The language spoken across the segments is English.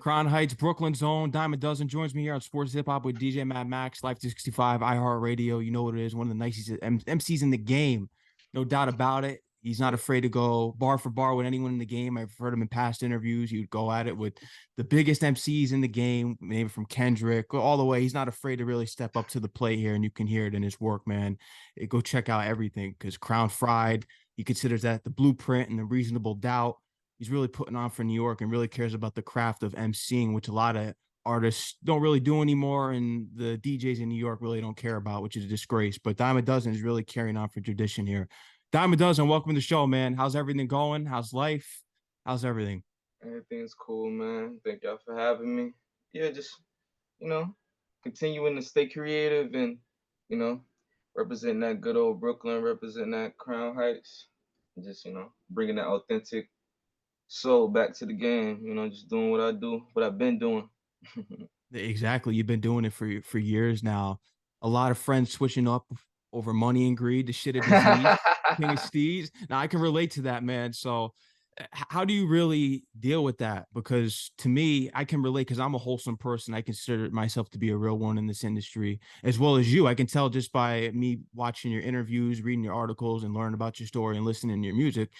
Crown Heights, Brooklyn's own Dyme-A-Duzin joins me here on Sports Hip Hop with DJ Mad Max, Life 365, iHeartRadio. You know what it is. One of the nicest MCs in the game. No doubt about it. He's not afraid to go bar for bar with anyone in the game. I've heard him in past interviews. He would go at it with the biggest MCs in the game, maybe from Kendrick all the way. He's not afraid to really step up to the plate here, and you can hear it in his work, man. Go check out everything because Crown Fried, he considers that the blueprint and the reasonable doubt. He's really putting on for New York and really cares about the craft of MCing, which a lot of artists don't really do anymore, and the DJs in New York really don't care about, which is a disgrace. But Dyme-A-Duzin is really carrying on for tradition here. Dyme-A-Duzin, welcome to the show, man. How's everything going? How's life? How's everything? Everything's cool, man. Thank y'all for having me. Yeah, just, you know, continuing to stay creative and, you know, representing that good old Brooklyn, representing that Crown Heights, and just, bringing that authentic soul back to the game, just doing what I do, what I've been doing. Exactly. You've been doing it for years now. A lot of friends switching up over money and greed, the shit of disease, King of Steez. Now I can relate to that, man. So how do you really deal with that? Because to me, I can relate because I'm a wholesome person. I consider myself to be a real one in this industry, as well as you. I can tell just by me watching your interviews, reading your articles, and learning about your story and listening to your music.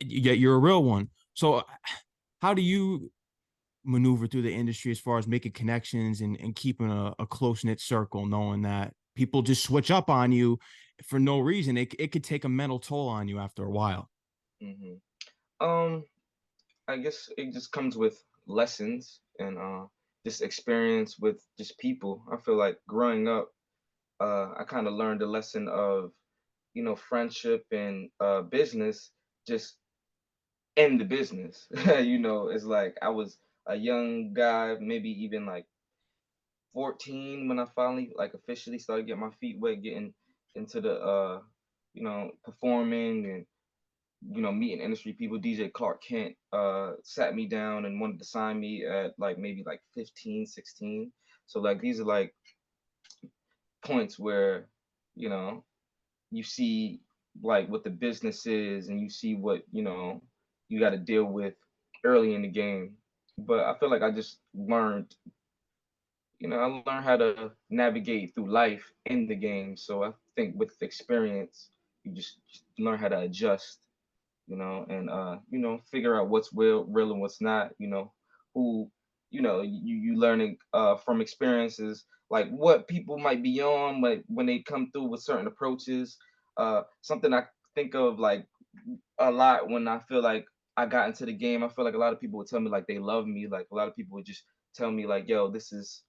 You're a real one. So how do you maneuver through the industry as far as making connections and keeping a close-knit circle, knowing that people just switch up on you for no reason? It could take a mental toll on you after a while. hmm Um, I guess it just comes with lessons and just experience with just people. I feel like growing up, I kind of learned the lesson of, friendship and business just in the business. It's like I was a young guy, maybe even like 14 when I finally like officially started getting my feet wet, getting into the performing and meeting industry people. DJ Clark Kent sat me down and wanted to sign me at like maybe like 15, 16. So like these are like points where, you know, you see like what the business is and you see what, you got to deal with early in the game. But I feel like I just learned, I learned how to navigate through life in the game. So I think with experience, you just learn how to adjust, and figure out what's real and what's not, who, you learning from experiences, like what people might be on, like when they come through with certain approaches. Something I think of like a lot when I feel like I got into the game. I feel like a lot of people would tell me like they love me. Like a lot of people would just tell me like, yo, this is,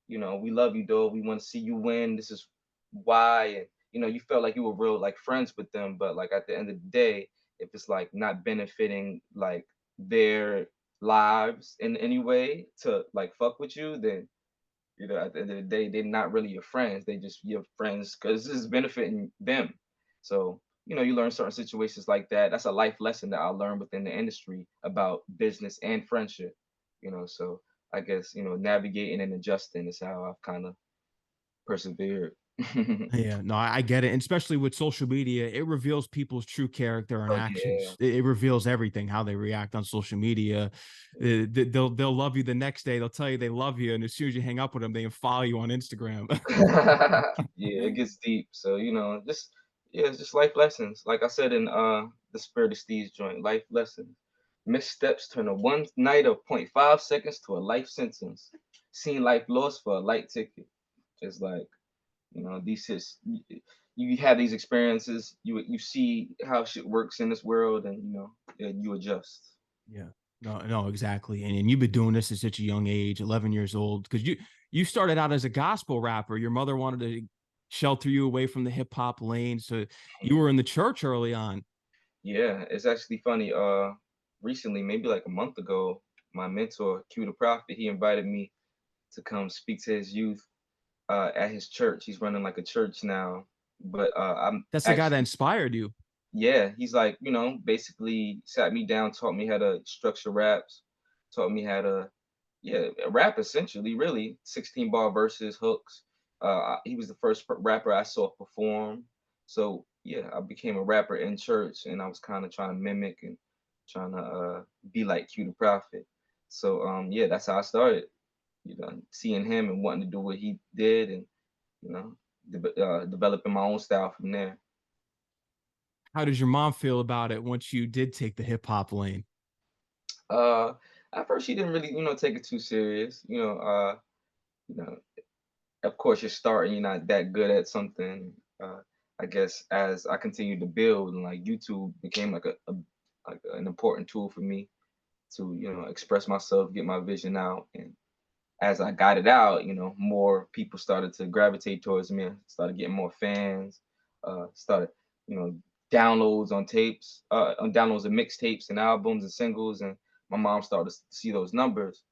we love you, dog. We want to see you win. This is why. And, you felt like you were real like friends with them. But like at the end of the day, if it's like not benefiting like their lives in any way to like fuck with you, then, at the end of the day, they're not really your friends. They just your friends because this is benefiting them. So, you learn certain situations like that. That's a life lesson that I learned within the industry about business and friendship, so I guess, navigating and adjusting is how I've kind of persevered. Yeah, no, I get it. And especially with social media, it reveals people's true character and Oh yeah. actions. It reveals everything, how they react on social media. They'll love you the next day. They'll tell you they love you, and as soon as you hang up with them, they follow you on Instagram. Yeah, it gets deep. So, just yeah, it's just life lessons. Like I said in the Spirit of Steez joint, life lessons. Missteps turn a one night of .5 seconds to a life sentence. Seen life lost for a light ticket. Just like, these hits, you have these experiences, you see how shit works in this world, and you adjust. Yeah. No, exactly. And you've been doing this at such a young age, 11 years old, because you started out as a gospel rapper. Your mother wanted to shelter you away from the hip hop lane. So you were in the church early on. Yeah, it's actually funny. Recently, maybe like a month ago, my mentor, Q the Prophet, he invited me to come speak to his youth at his church. He's running like a church now, but I'm That's the guy that actually, inspired you. yeah, he's like, basically sat me down, taught me how to structure raps, taught me how to, yeah, rap essentially, really, 16 bar verses, hooks. He was the first rapper I saw perform. So yeah, I became a rapper in church, and I was kind of trying to mimic and trying to be like Q the Prophet. So yeah, that's how I started. You know, seeing him and wanting to do what he did, and you know, developing my own style from there. How does your mom feel about it once you did take the hip hop lane? Uh, at first she didn't really, take it too serious. You know, of course you're starting, you're not that good at something. I guess as I continued to build, and like YouTube became like like an important tool for me to, express myself, get my vision out. And as I got it out, more people started to gravitate towards me. I started getting more fans, started, you know, downloads on tapes, on downloads of mixtapes and albums and singles. And my mom started to see those numbers.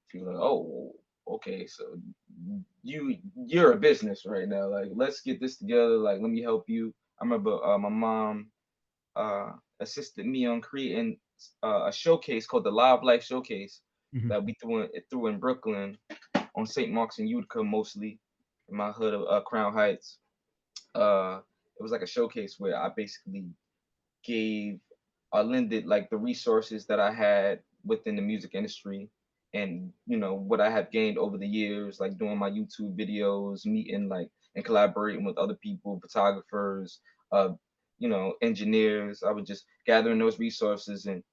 She was like, "Oh, okay, so you're a business right now. Like, let's get this together. Like, let me help you." I remember my mom assisted me on creating a showcase called the Live Life Showcase Mhm. that we threw in Brooklyn on St. Mark's and Utica, mostly in my hood of Crown Heights. It was like a showcase where I basically gave lended like the resources that I had within the music industry, and what I have gained over the years, like doing my YouTube videos, meeting like and collaborating with other people, photographers, engineers. I was just gathering those resources and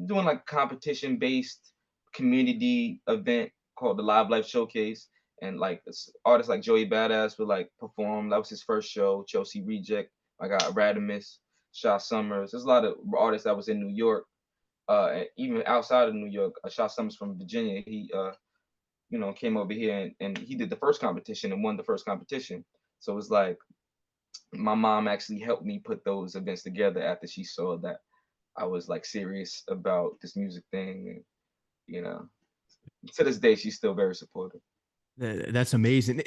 doing like competition based community event called the Live Life Showcase. And like artists like Joey Badass would like perform. That was his first show. Chelsea Reject. I got Radimus, Shaw Summers. There's a lot of artists that was in New York, and even outside of New York. Shaw Summers from Virginia. He came over here, and he did the first competition and won the first competition. So it was like my mom actually helped me put those events together after she saw that I was like serious about this music thing. And, you know, to this day, she's still very supportive. That's amazing.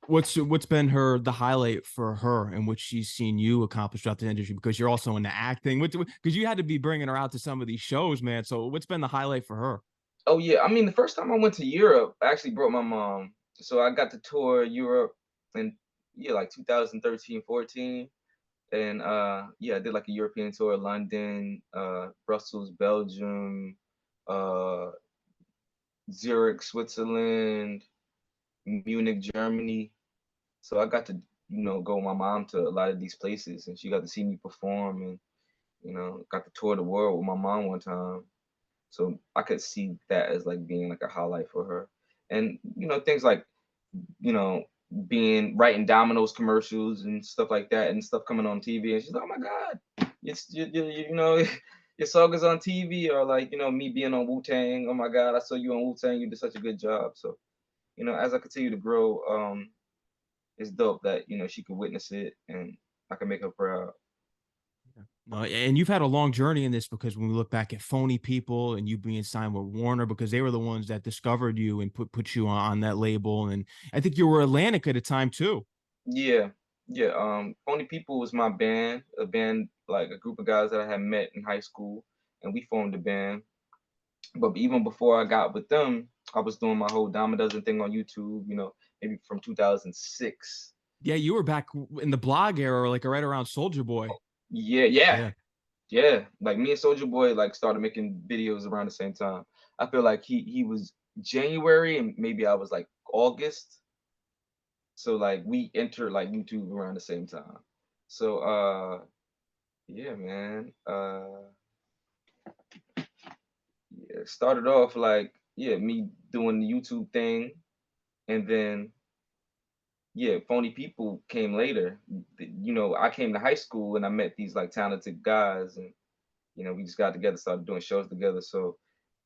What's been the highlight for her and what she's seen you accomplish throughout the industry, because you're also into acting, because you had to be bringing her out to some of these shows, man. So what's been the highlight for her? Oh yeah, I mean, the first time I went to Europe, I actually brought my mom. So I got to tour Europe in yeah, like 2013, 14. And yeah, I did like a European tour, London, Brussels, Belgium, uh Zurich, Switzerland, Munich, Germany. So I got to, go with my mom to a lot of these places, and she got to see me perform, and got to tour the world with my mom one time. So I could see that as like being like a highlight for her. And things like, you know, being writing Domino's commercials and stuff like that, and stuff coming on TV, and she's like, "Oh my God, your song is on TV," or like, me being on Wu-Tang. "Oh my God, I saw you on Wu-Tang. You did such a good job." So, as I continue to grow, it's dope that she could witness it, and I can make her proud. No, and you've had a long journey in this, because when we look back at Phony Ppl and you being signed with Warner, because they were the ones that discovered you and put you on that label, and I think you were Atlantic at the time too. Yeah, yeah. Phony Ppl was my band, a band like a group of guys that I had met in high school, and we formed a band. But even before I got with them, I was doing my whole Dyme-A-Duzin thing on YouTube. Maybe from 2006. Yeah, you were back in the blog era, like right around Soldier Boy. Yeah, yeah, Yeah. yeah. Like me and Soldier Boy like started making videos around the same time. I feel like he was January and maybe I was like August. So like we entered like YouTube around the same time. So yeah, man. Yeah, started off like, yeah, me doing the YouTube thing, and then yeah, Phony Ppl came later. I came to high school and I met these like talented guys, and we just got together, started doing shows together. So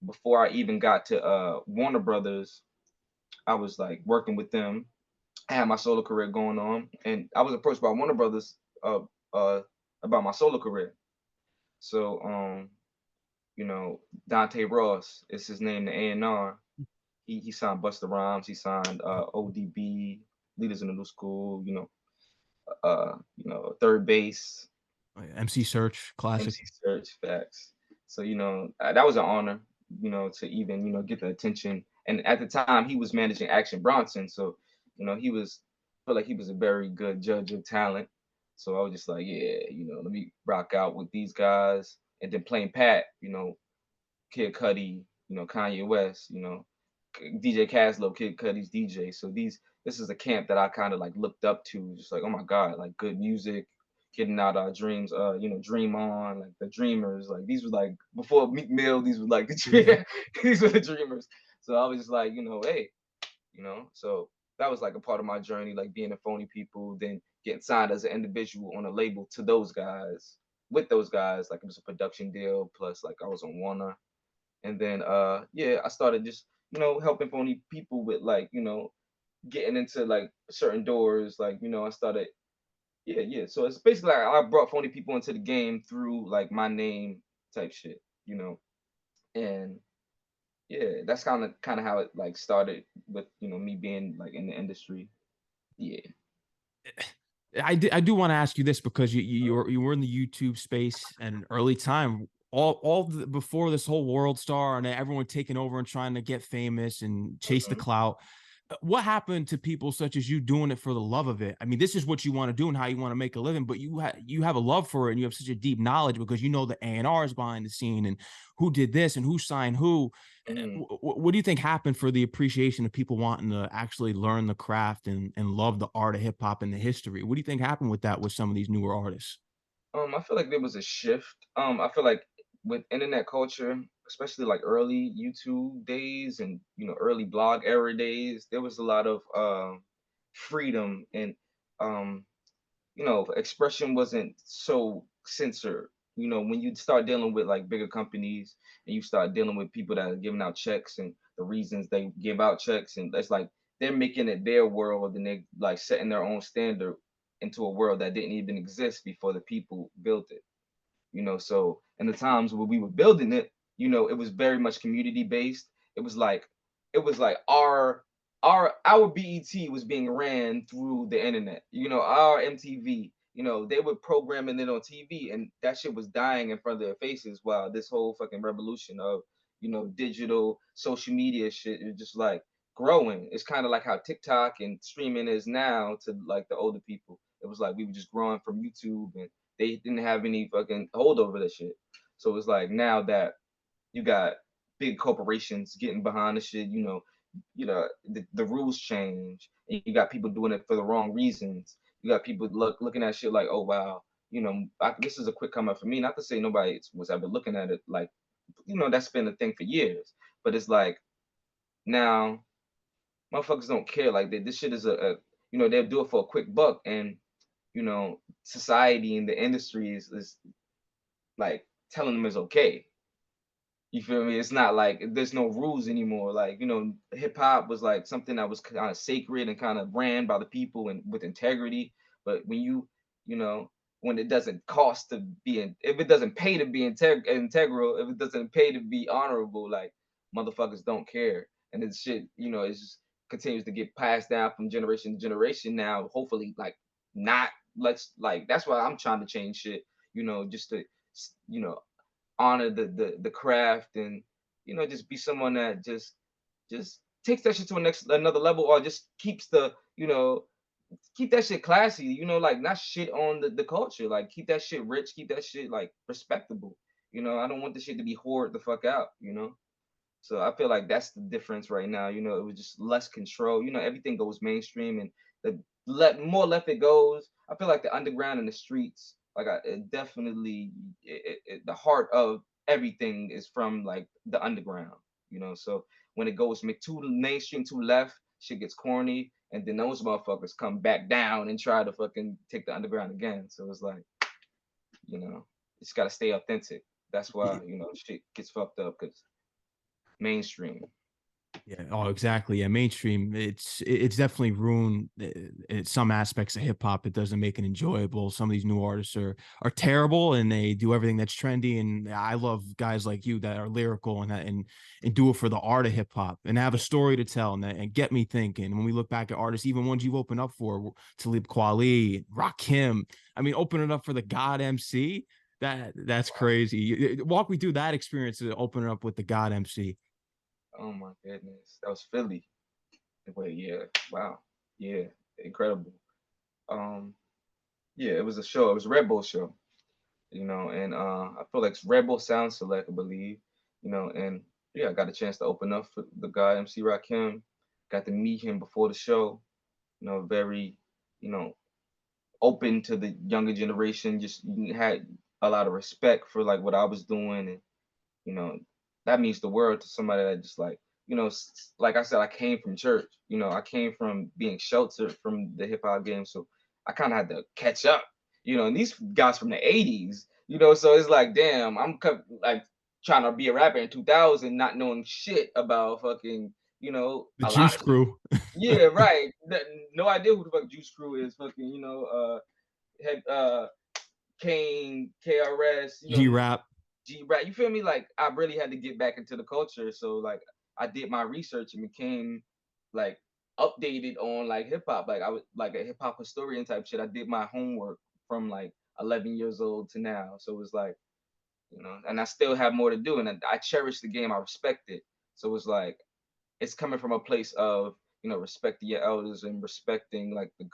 before I even got to Warner Brothers, I was like working with them. I had my solo career going on, and I was approached by Warner Brothers uh about my solo career. So Dante Ross is his name, the A&R. He signed Busta Rhymes, he signed ODB, Leaders in the New School, Third Base, MC Search, classic. MC Search, facts. So, that was an honor, to even, get the attention. And at the time he was managing Action Bronson. So, he was I feel like he was a very good judge of talent. So I was just like, yeah, let me rock out with these guys. And then playing Pat, Kid Cudi, Kanye West, DJ Caslow, Kid Cudi's DJ. So this is a camp that I kind of like looked up to, just like, oh my God, like good music, getting out our dreams, Dream On, like the Dreamers, like these were like before Meek Mill, these were like these were the Dreamers. So I was just like, hey, so that was like a part of my journey, like being a Phony Ppl, then getting signed as an individual on a label to those guys, with those guys, like it was a production deal, plus like I was on Warner. And then I started just, helping Phony Ppl with like, getting into like certain doors, like, I started, so it's basically like I brought Phony Ppl into the game through like my name type shit, and that's kind of how it like started with, me being like in the industry. Yeah. I do want to ask you this, because you were in the YouTube space at an early time, before this whole world star and everyone taking over and trying to get famous and chase the clout. What happened to people such as you doing it for the love of it? I mean, this is what you want to do and how you want to make a living, but you have a love for it, and you have such a deep knowledge because you know the A&Rs behind the scene and who did this and who signed who. What do you think happened for the appreciation of people wanting to actually learn the craft and love the art of hip hop and the history? What do you think happened with that with some of these newer artists? I feel like there was a shift. I feel like with internet culture, especially like early YouTube days and early blog era days, there was a lot of freedom, and um expression wasn't so censored. When you start dealing with like bigger companies and you start dealing with people that are giving out checks and the reasons they give out checks, and that's like they're making it their world, and they like setting their own standard into a world that didn't even exist before the people built it. So in the times when we were building it, it was very much community based. It was like our BET was being ran through the internet. Our MTV, they were programming it on TV, and that shit was dying in front of their faces, while this whole fucking revolution of, digital social media shit is just like growing. It's kind of like how TikTok and streaming is now to like the older people. It was like we were just growing from YouTube, and they didn't have any fucking hold over the shit. So it's like now that you got big corporations getting behind the shit, the rules change, and you got people doing it for the wrong reasons. You got people looking at shit like, oh wow, this is a quick come up for me. Not to say nobody was ever looking at it like, that's been a thing for years, but it's like now motherfuckers don't care. Like this shit is they'll do it for a quick buck, and society and the industry is like telling them it's okay. You feel me? It's not like there's no rules anymore. Like, hip hop was like something that was kind of sacred and kind of ran by the people and with integrity. But when you know, when it doesn't cost to be if it doesn't pay to be integral, if it doesn't pay to be honorable, like motherfuckers don't care. And this shit, it just continues to get passed down from generation to generation now. Hopefully, like not let's like that's why I'm trying to change shit, just to you know honor the craft, and just be someone that just takes that shit to another level, or just keeps the keep that shit classy, like not shit on the culture, like keep that shit rich, keep that shit like respectable. I don't want the shit to be hoard the fuck out. So I feel like that's the difference right now. It was just less control. Everything goes mainstream, and the more left it goes, I feel like the underground and the streets, like it definitely, the heart of everything is from like the underground. So when it goes too mainstream, too left, shit gets corny, and then those motherfuckers come back down and try to fucking take the underground again. So it's like, it's got to stay authentic. That's why shit gets fucked up, because mainstream. Yeah. Oh, exactly. Yeah. Mainstream. It's definitely ruined some aspects of hip hop. It doesn't make it enjoyable. Some of these new artists are terrible, and they do everything that's trendy. And I love guys like you that are lyrical and do it for the art of hip hop and have a story to tell, and get me thinking. When we look back at artists, even ones you've opened up for, Talib Kweli, Rakim. I mean, opening up for the God MC. That's crazy. Walk me through that experience of opening up with the God MC. Oh my goodness, that was Philly. Wait, yeah, wow, yeah, incredible. Um, yeah, it was a show. It was a Red Bull show. And I feel like it's Red Bull Sound Select, I believe. And Yeah, I got a chance to open up for the guy MC Rakim. Got to meet him before the show. Very, you know, open to the younger generation. Just had a lot of respect for like what I was doing, and you know, that means the world to somebody that just like, like I said, I came from church. I came from being sheltered from the hip hop game, so I kind of had to catch up. And these guys from the '80s, so it's like, damn, like trying to be a rapper in 2000, not knowing shit about fucking, The a lot Juice of shit. Crew, Yeah, right. No idea who the fuck Juice Crew is. Fucking, head, Kane, KRS, G Rap. G-Rap. You feel me? Like I really had to get back into the culture. So like I did my research and became like updated on like hip hop. Like I was like a hip hop historian type shit. I did my homework from like 11 years old to now. So it was like, and I still have more to do. And I cherish the game. I respect it. So it was like it's coming from a place of respecting your elders and respecting like the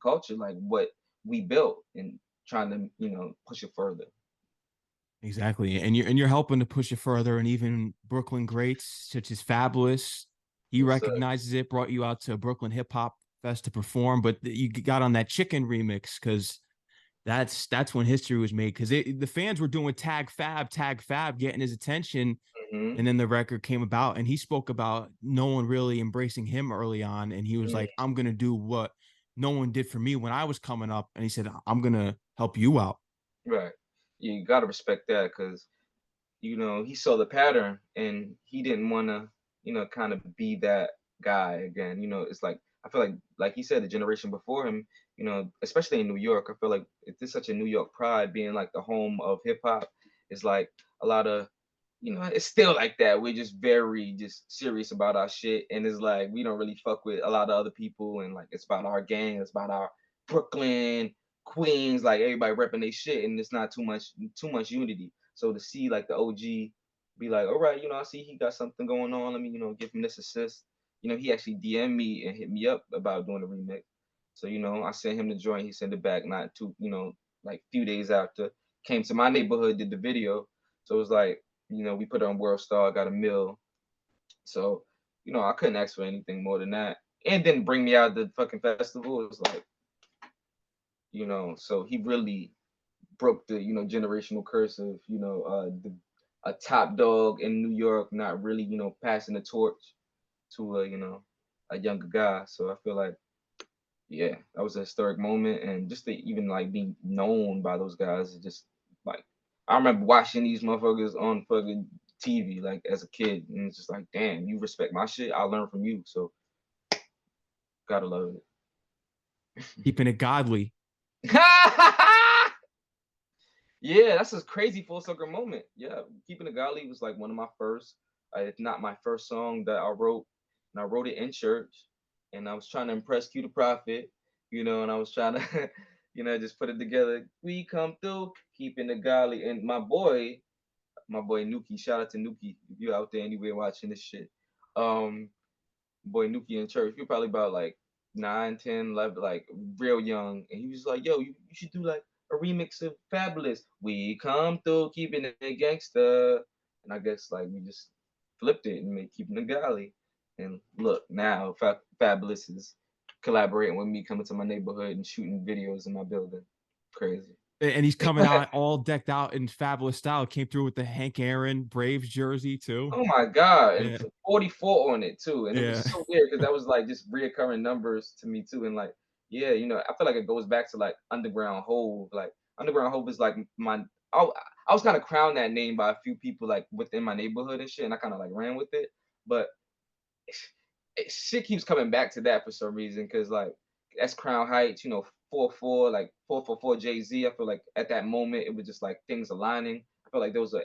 culture, like what we built, and trying to push it further. Exactly. And you're helping to push it further. And even Brooklyn greats such as Fabolous, he Yes, sir. recognizes it, brought you out to Brooklyn Hip Hop Fest to perform, but you got on that Chicken remix because that's when history was made. Because the fans were doing Tag Fab, getting his attention, Hmm. and then the record came about, and he spoke about no one really embracing him early on, and he was like, "I'm gonna do what no one did for me when I was coming up," and he said, "I'm gonna help you out." Right. You gotta respect that because he saw the pattern and he didn't want to kind of be that guy again. It's like I feel like he said, the generation before him, especially in New York, I feel like it's such a New York pride being like the home of hip hop. It's like a lot of it's still like that. We're just very just serious about our shit, and it's like we don't really fuck with a lot of other people, and like it's about our gang, it's about our Brooklyn, Queens, like everybody repping their shit, and it's not too much unity. So to see like the OG be like, all right, I see he got something going on. Let me, give him this assist. He actually DM'd me and hit me up about doing a remix. So, I sent him the joint, he sent it back not too, like few days after. Came to my neighborhood, did the video. So it was like, we put it on World Star, got a mill. So, I couldn't ask for anything more than that. And then bring me out of the fucking festival. It was like, so he really broke the, generational curse of, a top dog in New York not really, passing the torch to a younger guy. So I feel like, yeah, that was a historic moment. And just to even like be known by those guys is just like I remember watching these motherfuckers on fucking TV like as a kid, and it's just like, damn, you respect my shit, I learn from you. So gotta love Keeping it godly. it. Yeah, that's a crazy full circle moment. Yeah, Keeping It Godly was like one of my first, if not my first song that I wrote, and I wrote it in church, and I was trying to impress Q the Prophet, and I was trying to, just put it together. We come through, Keeping It Godly, and my boy Nuki, shout out to Nuki if you're out there anywhere watching this shit. Um, boy Nuki in church, you're probably about like 9, 10, 11, like real young. And he was like, yo, you should do like a remix of Fabolous. We come through keeping it gangsta. And I guess like we just flipped it and made Keeping It Golly. And look, now Fabolous is collaborating with me, coming to my neighborhood and shooting videos in my building. Crazy. And he's coming out all decked out in Fabulous style. Came through with the Hank Aaron Braves jersey too. Oh my God. And Yeah, 44 on it too. And it was yeah. so weird because that was like just reoccurring numbers to me too. And like, yeah, I feel like it goes back to like Underground Hove. Like Underground Hove is like I was kind of crowned that name by a few people like within my neighborhood and shit. And I kind of like ran with it. But shit keeps coming back to that for some reason. Cause like that's Crown Heights, 4-4, like 444 Jay-Z. I feel like at that moment it was just like things aligning. I feel like there was a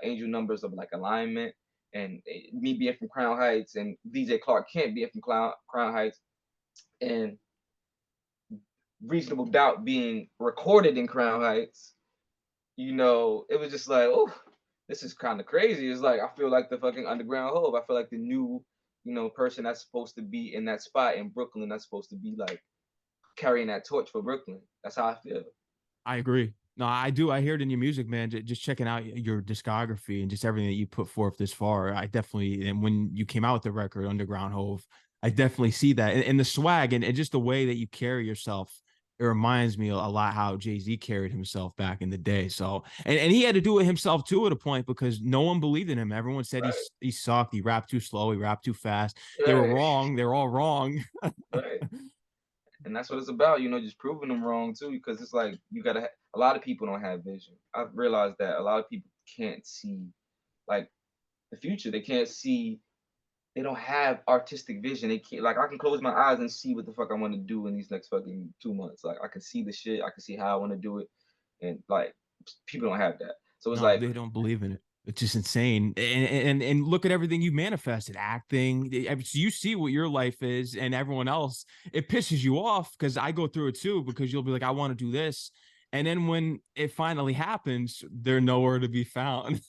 angel numbers of like alignment, and me being from Crown Heights and DJ Clark Kent being from Crown Heights, and Reasonable Doubt being recorded in Crown Heights, it was just like, oh, this is kind of crazy. It's like I feel like the fucking Underground Hove. I feel like the new, person that's supposed to be in that spot in Brooklyn. That's supposed to be like carrying that torch for Brooklyn. That's how I feel. I agree. No, I do. I hear it in your music, man. Just checking out your discography and just everything that you put forth this far. I definitely, and when you came out with the record, Underground Hove, I definitely see that. And the swag and just the way that you carry yourself, it reminds me a lot how Jay-Z carried himself back in the day. So, and he had to do it himself too at a point because no one believed in him. Everyone said Right, he sucked. He rapped too slow. He rapped too fast. They were right, wrong. They were all wrong. right. And that's what it's about, just proving them wrong too, because it's like you gotta. A lot of people don't have vision. I've realized that a lot of people can't see like the future. They can't see. They don't have artistic vision. They can't like I can close my eyes and see what the fuck I want to do in these next fucking 2 months. Like I can see the shit. I can see how I want to do it, and like people don't have that. So it's No, like they don't believe in it. It's just insane. And look at everything you manifested, acting. So you see what your life is, and everyone else, it pisses you off because I go through it too, because you'll be like, I want to do this. And then when it finally happens, they're nowhere to be found.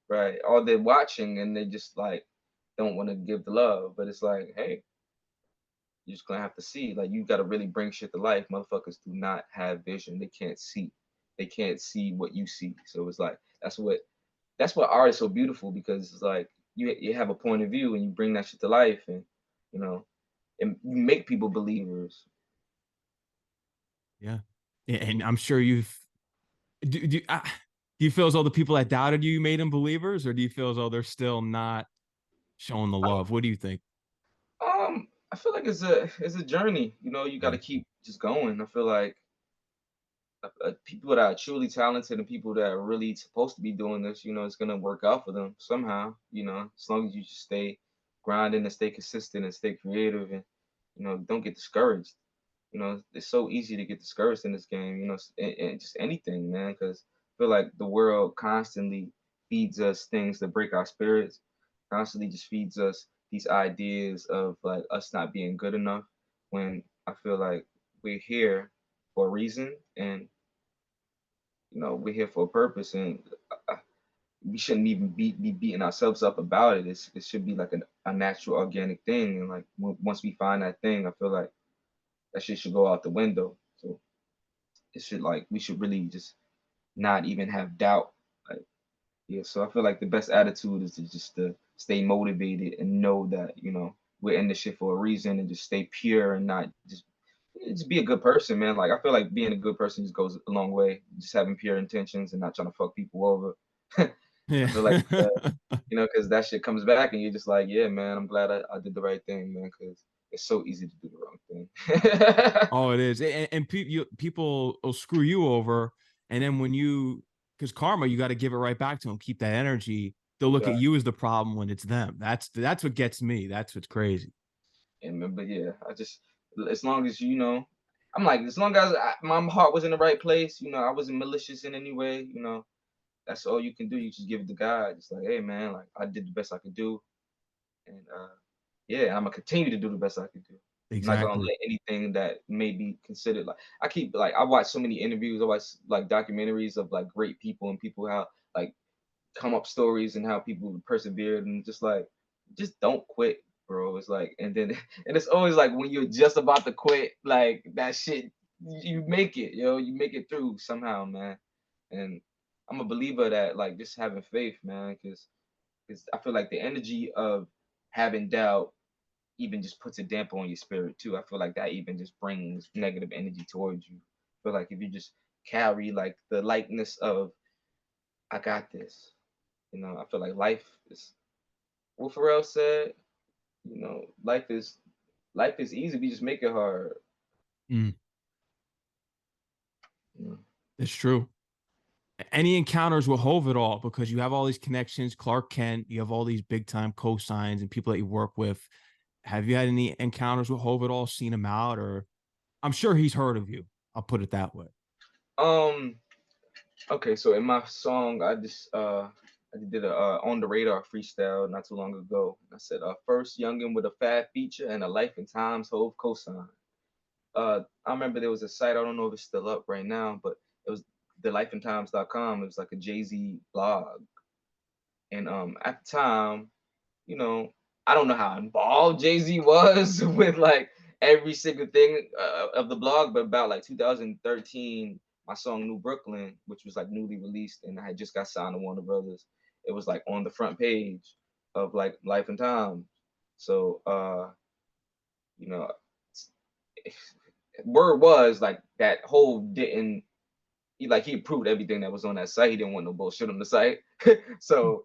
right, or they're watching and they just like don't want to give the love. But it's like, hey, you're just gonna have to see. Like you gotta really bring shit to life. Motherfuckers do not have vision. They can't see. They can't see what you see. So it's like that's what art is so beautiful because it's like you have a point of view and you bring that shit to life and you know and you make people believers. Yeah. And I'm sure do you feel as though the people that doubted you made them believers, or do you feel as though they're still not showing the love? What do you think? I feel like it's a journey. You got to Yeah. keep just going. I feel like people that are truly talented and people that are really supposed to be doing this, it's gonna work out for them somehow. As long as you just stay grinding and stay consistent and stay creative and don't get discouraged. It's so easy to get discouraged in this game. And just anything, man, because I feel like the world constantly feeds us things that break our spirits. Constantly just feeds us these ideas of like us not being good enough. When I feel like we're here for a reason and we're here for a purpose and uh, we shouldn't even be beating ourselves up about it. It should be like a natural organic thing and like once we find that thing I feel like that shit should go out the window. So it should like we should really just not even have doubt. Like yeah, so I feel like the best attitude is to stay motivated and know that we're in this shit for a reason and just stay pure and not just be a good person, man. Like I feel like being a good person just goes a long way. Just having pure intentions and not trying to fuck people over. I Yeah. feel like because that shit comes back and you're just like, yeah, man, I'm glad I did the right thing, man, because it's so easy to do the wrong thing. Oh, it is. And people will screw you over. And then because karma, you got to give it right back to them. Keep that energy. They'll look at Right. you as the problem when it's them. That's what gets me. That's what's crazy. And but yeah, I just as long as I'm like as long as my heart was in the right place, I wasn't malicious in any way, that's all you can do. You just give it to God. Just like, hey man, like I did the best I could do, and yeah, I'm gonna continue to do the best I can do. I'm not gonna Exactly. let anything that may be considered like I watch so many interviews, I watch like documentaries of like great people and people how like come up stories and how people persevered and just don't quit, bro. It's like and then and it's always like when you're just about to quit, like that shit, you make it, you make it through somehow, man. And I'm a believer that like just having faith, man, because I feel like the energy of having doubt even just puts a damper on your spirit too. I feel like that even just brings negative energy towards you. I feel like if you just carry like the lightness of I got this, I feel like life is what Pharrell said, life is easy, we just make it hard. Mm, You know? it's true. Any encounters with Hove at all? Because you have all these connections, Clark Kent, you have all these big time cosigns and people that you work with. Have you had any encounters with Hove at all? Seen him out, or I'm sure he's heard of you. I'll put it that way. Um, okay, so in my song, I did a on the radar freestyle not too long ago. I said, first youngin with a fat feature and a life and times Hove cosign. I remember there was a site, I don't know if it's still up right now, but it was thelifeandtimes.com. It was like a Jay-Z blog. And at the time, you know, I don't know how involved Jay-Z was with like every single thing of the blog, but about like 2013, my song New Brooklyn, which was like newly released, and I had just got signed to Warner Brothers. It was like on the front page of like Life and Times. So you know, word was like that whole didn't he approved everything that was on that site. He didn't want no bullshit on the site. So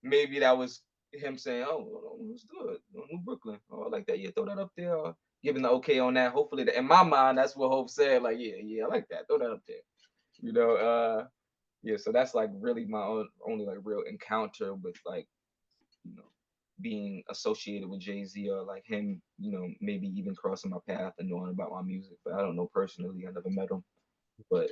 maybe that was him saying, "Oh, let's do it, New Brooklyn." Oh, I like that. Yeah, throw that up there. Giving the okay on that. Hopefully, in my mind, that's what Hope said. Like, yeah, I like that. Throw that up there. You know, yeah. So that's like really my only like real encounter with like, you know, being associated with Jay-Z or like him, you know, maybe even crossing my path and knowing about my music. But I don't know personally. I never met him, but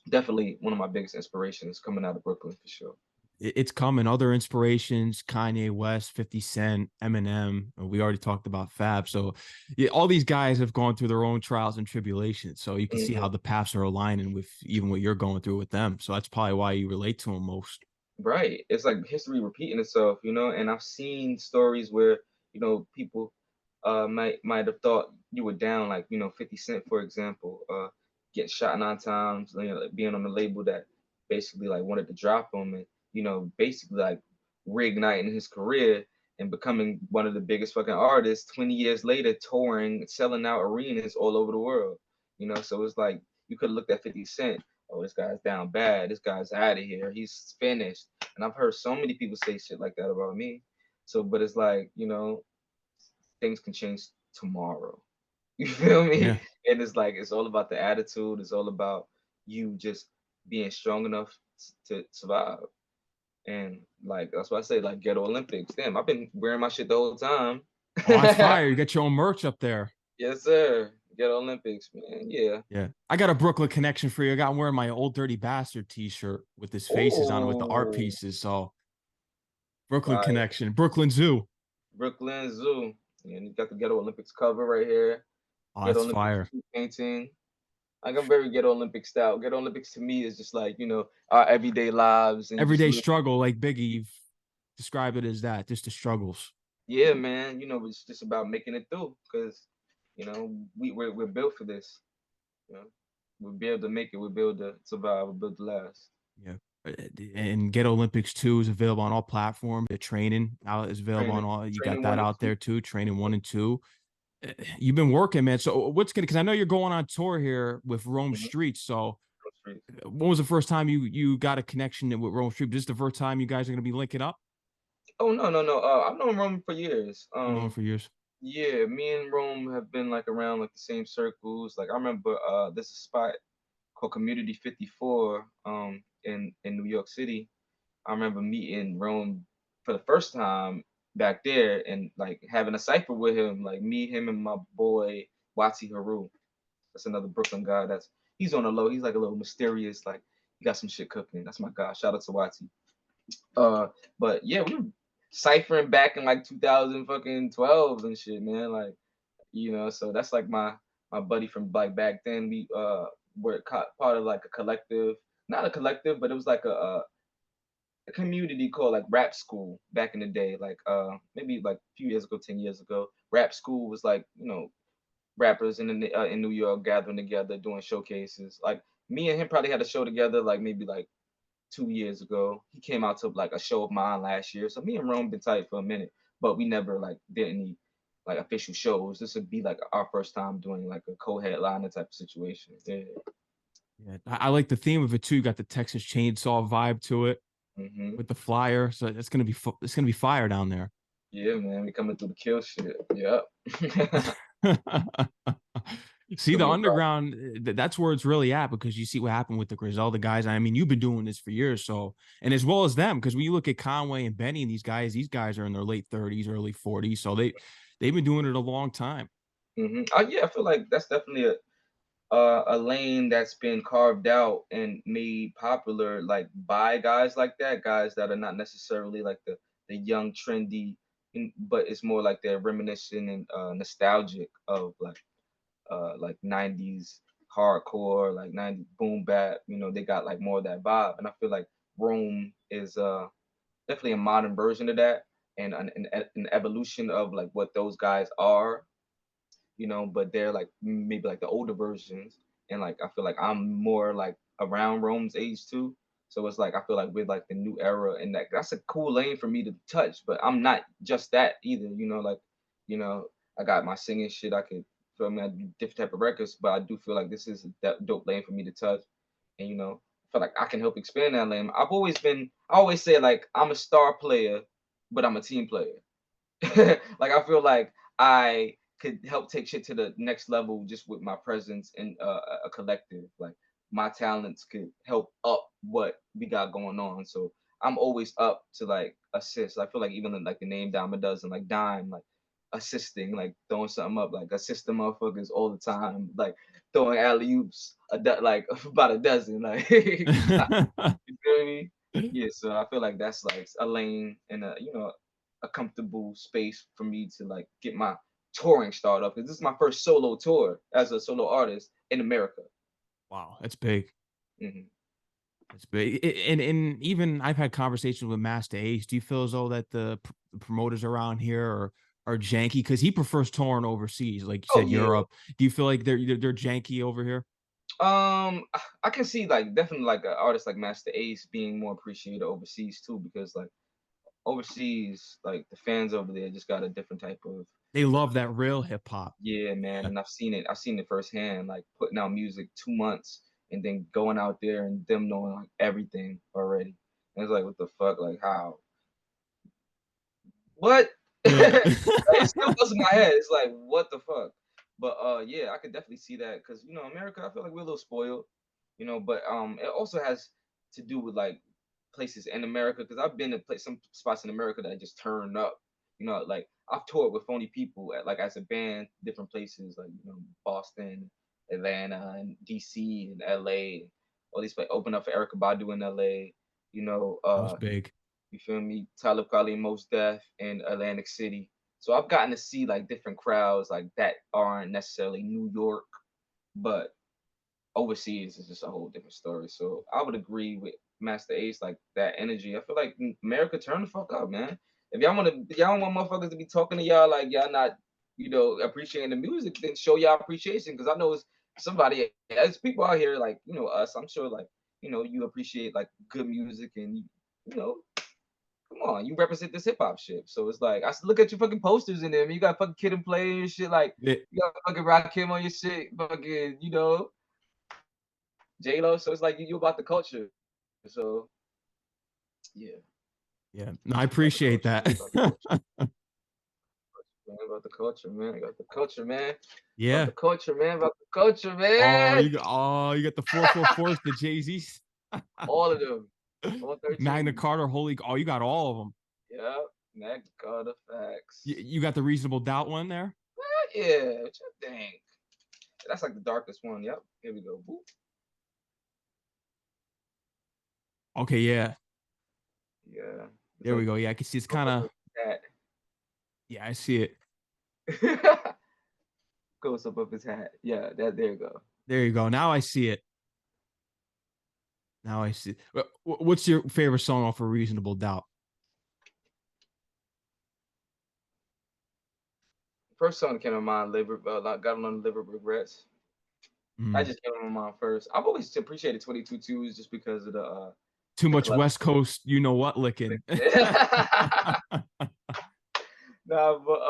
definitely one of my biggest inspirations coming out of Brooklyn for sure. It's coming. Other inspirations: Kanye West, 50 Cent, Eminem. We already talked about Fab. So yeah, all these guys have gone through their own trials and tribulations. So you can see Mhm. how the paths are aligning with even what you're going through with them. So that's probably why you relate to them most. Right. It's like history repeating itself, you know, and I've seen stories where, you know, people might have thought you were down, like, you know, 50 Cent, for example, getting shot 9 times, you know, like, being on the label that basically like wanted to drop him and, you know, basically like reigniting his career and becoming one of the biggest fucking artists 20 years later, touring, selling out arenas all over the world. You know, so it's like you could have looked at 50 Cent, oh, this guy's down bad, this guy's out of here, he's finished. And I've heard so many people say shit like that about me. So, but it's like, you know, things can change tomorrow. You feel me? Yeah. And it's like it's all about the attitude. It's all about you just being strong enough to survive. And like that's why I say like Ghetto Olympics. Damn, I've been wearing my shit the whole time. Oh, that's fire. You got your own merch up there. Yes, sir. Ghetto Olympics, man. Yeah. Yeah. I got a Brooklyn connection for you. I got wearing my Old Dirty Bastard t-shirt with his faces on it with the art Oh, pieces. So Brooklyn fire. connection, Brooklyn Zoo. Brooklyn Zoo. And you got the Ghetto Olympics cover right here. Oh, Ghetto that's Olympics fire. painting. Like I'm very Ghetto Olympic style. Ghetto Olympics to me is just like, you know, our everyday lives and just Everyday live. struggle, like Biggie, you've described it as that, just the struggles. Yeah, man. You know, it's just about making it through because, you know, we're built for this. You know, we'll be able to make it. We'll be able to survive. We'll be able to last. Yeah. And Ghetto Olympics 2 is available on all platforms. The training out is available on Training, all. You got training that one and out two. there too. Training 1 and 2. You've been working, man. So what's gonna? Because I know you're going on tour here with Rome Mhm. Streetz. So Rome Streetz. when was the first time you got a connection with Rome Streetz? This is the first time you guys are gonna be linking up? Oh no. I've known Rome for years. You know him for years. Yeah, me and Rome have been like around like the same circles. Like I remember there's a spot called Community 54 in New York City. I remember meeting Rome for the first time back there and like having a cipher with him, like me, him, and my boy Wati Haru. That's another Brooklyn guy. He's on the low. He's like a little mysterious. Like he got some shit cooking. That's my guy. Shout out to Wati. Uh, but yeah, we were ciphering back in like 2012 and shit, man. Like you know, so that's like my buddy from like back then. We were part of like a collective, not a collective, but it was like a community called like Rap School back in the day, like maybe like a few years ago, 10 years ago. Rap School was like you know rappers in New York gathering together doing showcases. Like me and him probably had a show together like maybe like 2 years ago. He came out to like a show of mine last year. So me and Rome been tight for a minute, but we never like did any like official shows. This would be like our first time doing like a co-headliner type of situation. Yeah. Yeah, I like the theme of it too. You got the Texas Chainsaw vibe to it Hmm. with the flyer, so it's gonna be fire down there. Yeah, man. We coming through the kill shit. Yep. It's See, gonna the be a problem. underground, that's where it's really at because you see what happened with the Griselda guys. I mean, you've been doing this for years, so and as well as them, because when you look at Conway and Benny and these guys are in their late 30s, early 40s, so they've been doing it a long time. Yeah, I feel like that's definitely a lane that's been carved out and made popular like by guys like that, guys that are not necessarily like the young trendy, but it's more like they're reminiscent and nostalgic of like 90s hardcore, like 90s boom bap. You know, they got like more of that vibe, and I feel like Rome is definitely a modern version of that and an evolution of like what those guys are, you know, but they're like maybe like the older versions. and like I feel like I'm more like around Rome's age too. So it's like I feel like with like the new era, and that's a cool lane for me to touch. But I'm not just that either, you know. Like, you know, I got my singing shit. I could feel me. I do different type of records, but I do feel like this is a dope lane for me to touch, and you know, I feel like I can help expand that lane. I always say like I'm a star player, but I'm a team player. Like I feel like I could help take shit to the next level just with my presence in a collective. Like my talents could help up what we got going on. So I'm always up to like assist. I feel like even like the name Dyme-A-Duzin, like Dime, like assisting, like throwing something up, like assisting motherfuckers all the time, like throwing alley oops, like about a dozen, like you feel me? Yeah, so I feel like that's like a lane and a a comfortable space for me to like get my touring started up because this is my first solo tour as a solo artist in America. Wow, that's big. Mm-hmm. That's big. And even I've had conversations with Master Ace. Do you feel as though that the promoters around here are janky because he prefers touring overseas, like you Oh said, yeah. Europe? Do you feel like they're janky over here? I can see like definitely like an artist like Master Ace being more appreciated overseas too because like overseas like the fans over there just got a different type of They love that real hip hop. yeah, man, and I've seen it firsthand, like putting out music 2 months and then going out there and them knowing like everything already. And it's like, what the fuck? Like how? What? Yeah. It still goes in my head. It's like, what the fuck? But yeah, I could definitely see that because you know, America, I feel like we're a little spoiled, you know, but it also has to do with like places in America because I've been to some spots in America that just turn up. You know, like I've toured with Phony Ppl at like as a band, different places like you know Boston, Atlanta, and DC, and LA. All these like open up for Erica Badu in LA. You know, That was big. you feel me? Talib Kweli, Most Def in Atlantic City. So I've gotten to see like different crowds like that aren't necessarily New York, but overseas is just a whole different story. So I would agree with Master Ace, like that energy. I feel like America turn the fuck up, man. If y'all don't want motherfuckers to be talking to y'all like y'all not, you know, appreciating the music, then show y'all appreciation. Cause I know it's somebody, there's people out here like, you know, us, I'm sure like, you know, you appreciate like good music and you know, come on, you represent this hip hop shit. So it's like I look at your fucking posters in there. You got fucking Kid and Play and shit. Like Yeah. you got fucking Rakim on your shit. Fucking you know J Lo. So it's like you about the culture. So yeah, Yeah. No, I about the appreciate culture, that. man. About the culture, man. About the culture, man. About the culture, man. About Yeah. the culture, man. About the culture, man. You got the 444s, the Jay-Z's, All of them. All Magna 13. Carta, you got all of them. Yep. Magna Carta facts. You got the Reasonable Doubt one there. Yeah. What you think? That's like the darkest one. Yep. Here we go. Boop. Okay, yeah. Yeah. There we go. Yeah, I can see it's kind of. Hat. Yeah, I see it. Goes above his hat. Yeah, that there you go. There you go. Now I see it. Now I see. What's your favorite song off of Reasonable Doubt? First song that came to mind, got on Liver Regrets. I Mm. just came to my mind first. I've always appreciated 22 twos just because of Too the much collab. West Coast, you know what, licking. Nah, but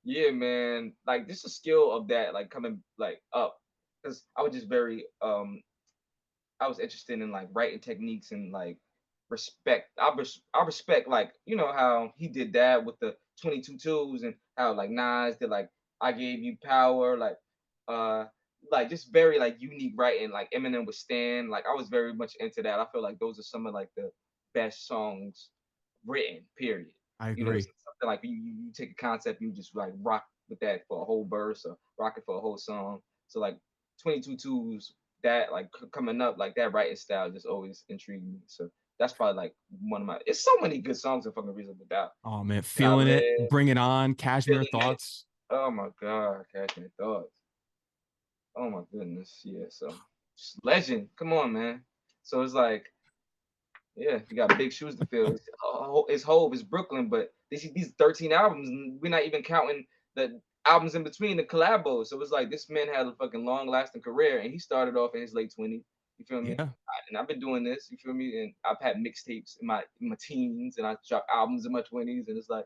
yeah, man, like just a skill of that, like coming like up, because I was just very I was interested in like writing techniques and like respect. I respect like you know how he did that with the 22 twos and how like Nas did like I gave you power uh like just very like unique writing like Eminem with Stan. Like I was very much into that. I feel like those are some of like the best songs written. Period. I You know, agree. something like you take a concept, you just like rock with that for a whole verse or rock it for a whole song. So like 22 twos that like coming up like that writing style just always intrigued me. So that's probably like one of my. It's so many good songs in fucking Reasonable Doubt. Oh man, I feeling it, live, bring it on, Cashmere feeling it. Thoughts. Oh my god, catching thoughts. Oh my goodness, yeah. So legend, come on, man. So it's like, yeah, you got big shoes to fill. It's Hove, it's Brooklyn, but these 13 albums, we're not even counting the albums in between, the collabos. So it was like this man had a fucking long lasting career, and he started off in his late 20s. You feel me? Yeah. And I've been doing this. You feel me? And I've had mixtapes in my teens, and I dropped albums in my 20s, and it's like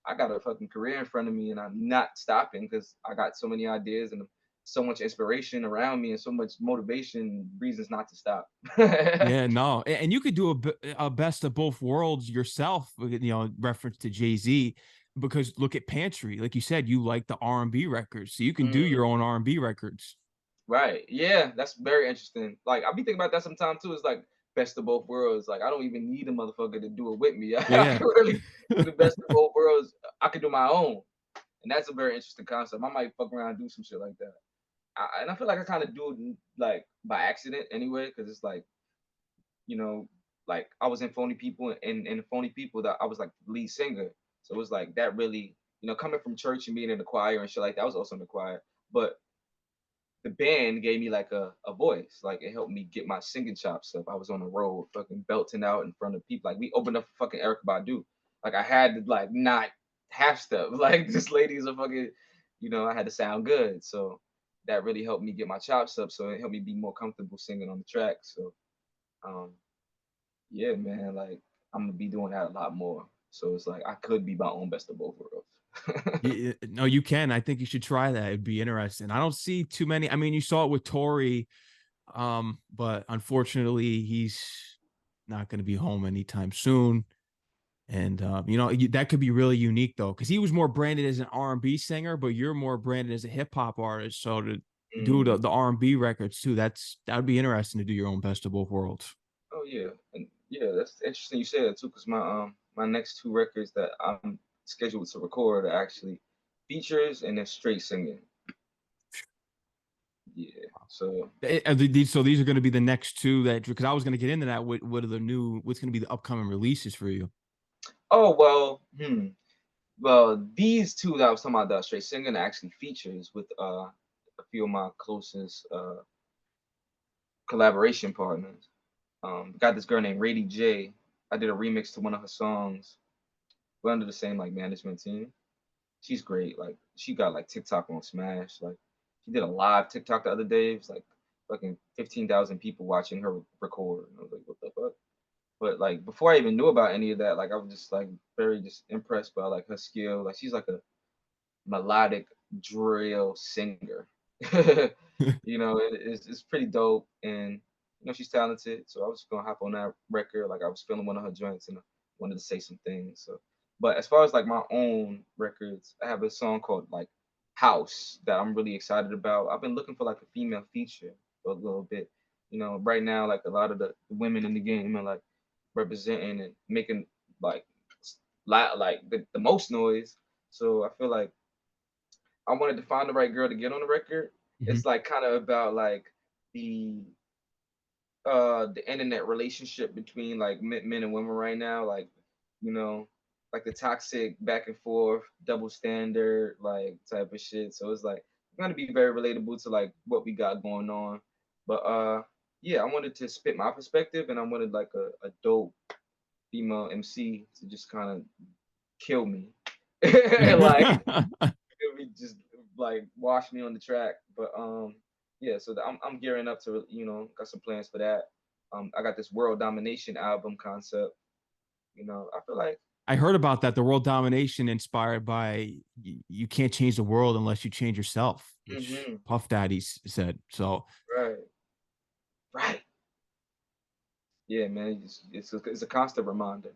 I got a fucking career in front of me, and I'm not stopping because I got so many ideas and so much inspiration around me and so much motivation, reasons not to stop. Yeah, no, and you could do a best of both worlds yourself. Reference to Jay-Z, because look at Pantry. Like you said, you like the R&B records, so you can do your Mm, own R&B records. right. Yeah, that's very interesting. Like I be thinking about that sometimes too. It's like best of both worlds. Like I don't even need a motherfucker to do it with me. I Yeah, can really do the best of both worlds. I can do my own. And that's a very interesting concept. I might fuck around and do some shit like that. And I feel like I kind of do it like by accident anyway, because it's like, you know, like I was in Phony Ppl, and in Phony Ppl that I was like the lead singer. So it was like that really, coming from church and being in the choir and shit like that. I was also in the choir. But the band gave me like a voice. Like it helped me get my singing chops up. I was on the road fucking belting out in front of people. Like we opened up for fucking Eric Badu. Like I had to like not half step. Like this lady's a fucking, I had to sound good. So that really helped me get my chops up. So it helped me be more comfortable singing on the track. So um yeah, man, like I'm gonna be doing that a lot more. So it's like I could be my own best of both worlds. no, you can. I think you should try that. It'd be interesting. I don't see too many. I mean, you saw it with Tory, but unfortunately, he's not going to be home anytime soon. And that could be really unique though, because he was more branded as an R&B singer, but you're more branded as a hip hop artist. So to do Mm. the R&B records too, that would be interesting to do your own best of both worlds. Oh yeah, and yeah, that's interesting you say that too, because my next two records that I'm scheduled to record are actually features and then straight singing. Yeah, so So these are going to be the next two that, because I was going to get into that. What are what's going to be the upcoming releases for you? oh well, these two that I was talking about, the straight singing, are actually features with a few of my closest collaboration partners. Got this girl named Rady J. I did a remix to one of her songs. We're under the same like management team. She's great. Like she got like TikTok on Smash. Like she did a live TikTok the other day. It was like fucking 15,000 people watching her record. And I was like, what the fuck? But like before I even knew about any of that, like I was just like very just impressed by like her skill. Like she's like a melodic drill singer. It's pretty dope, and she's talented. So I was gonna hop on that record. Like I was feeling one of her joints, and I wanted to say some things. So, but as far as like my own records, I have a song called like House that I'm really excited about. I've been looking for like a female feature for a little bit. Right now, like a lot of the women in the game are like representing and making like like the most noise. So I feel like I wanted to find the right girl to get on the record. Mhm. It's like kind of about like the the internet relationship between like men and women right now, like you know, like the toxic back and forth, double standard, like type of shit. So it's like gonna be very relatable to like what we got going on. But yeah, I wanted to spit my perspective, and I wanted like a dope female MC to just kind of kill me. Like just like wash me on the track. But yeah, so I'm gearing up to got some plans for that. I got this world domination album concept. I feel like I heard about that. The world domination inspired by you can't change the world unless you change yourself, which hmm Puff Daddy said. So right, right, yeah, man. It's a constant reminder.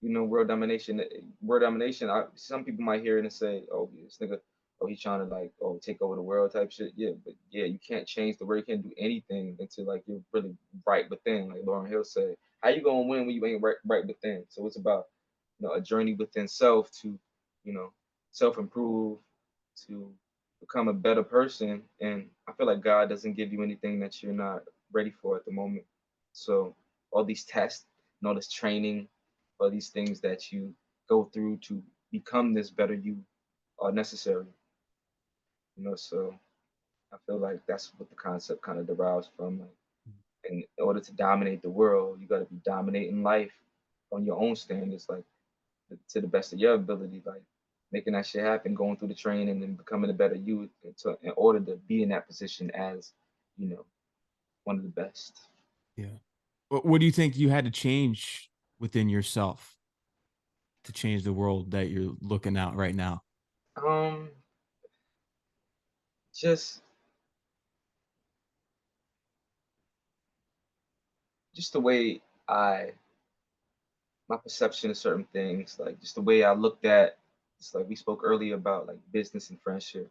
World domination. World domination. Some people might hear it and say, "Oh, this nigga, oh, he's trying to like, oh, take over the world type shit." Yeah, but yeah, you can't change the world. You can't do anything until like you're really right within. Like Lauren Hill said, "How you gonna win when you ain't right within?" So it's about a journey within self to, you know, self improve, to become a better person. And I feel like God doesn't give you anything that you're not ready for at the moment. So all these tests and all this training, all these things that you go through to become this better you are necessary. So I feel like that's what the concept kind of derives from. Like, in order to dominate the world, you got to be dominating life on your own standards, like to the best of your ability. Like making that shit happen, going through the training and becoming a better you in order to be in that position as, one of the best. Yeah. What do you think you had to change within yourself to change the world that you're looking at right now? Um, just just the way I my perception of certain things, like just the way I looked at, just like we spoke earlier about like business and friendship,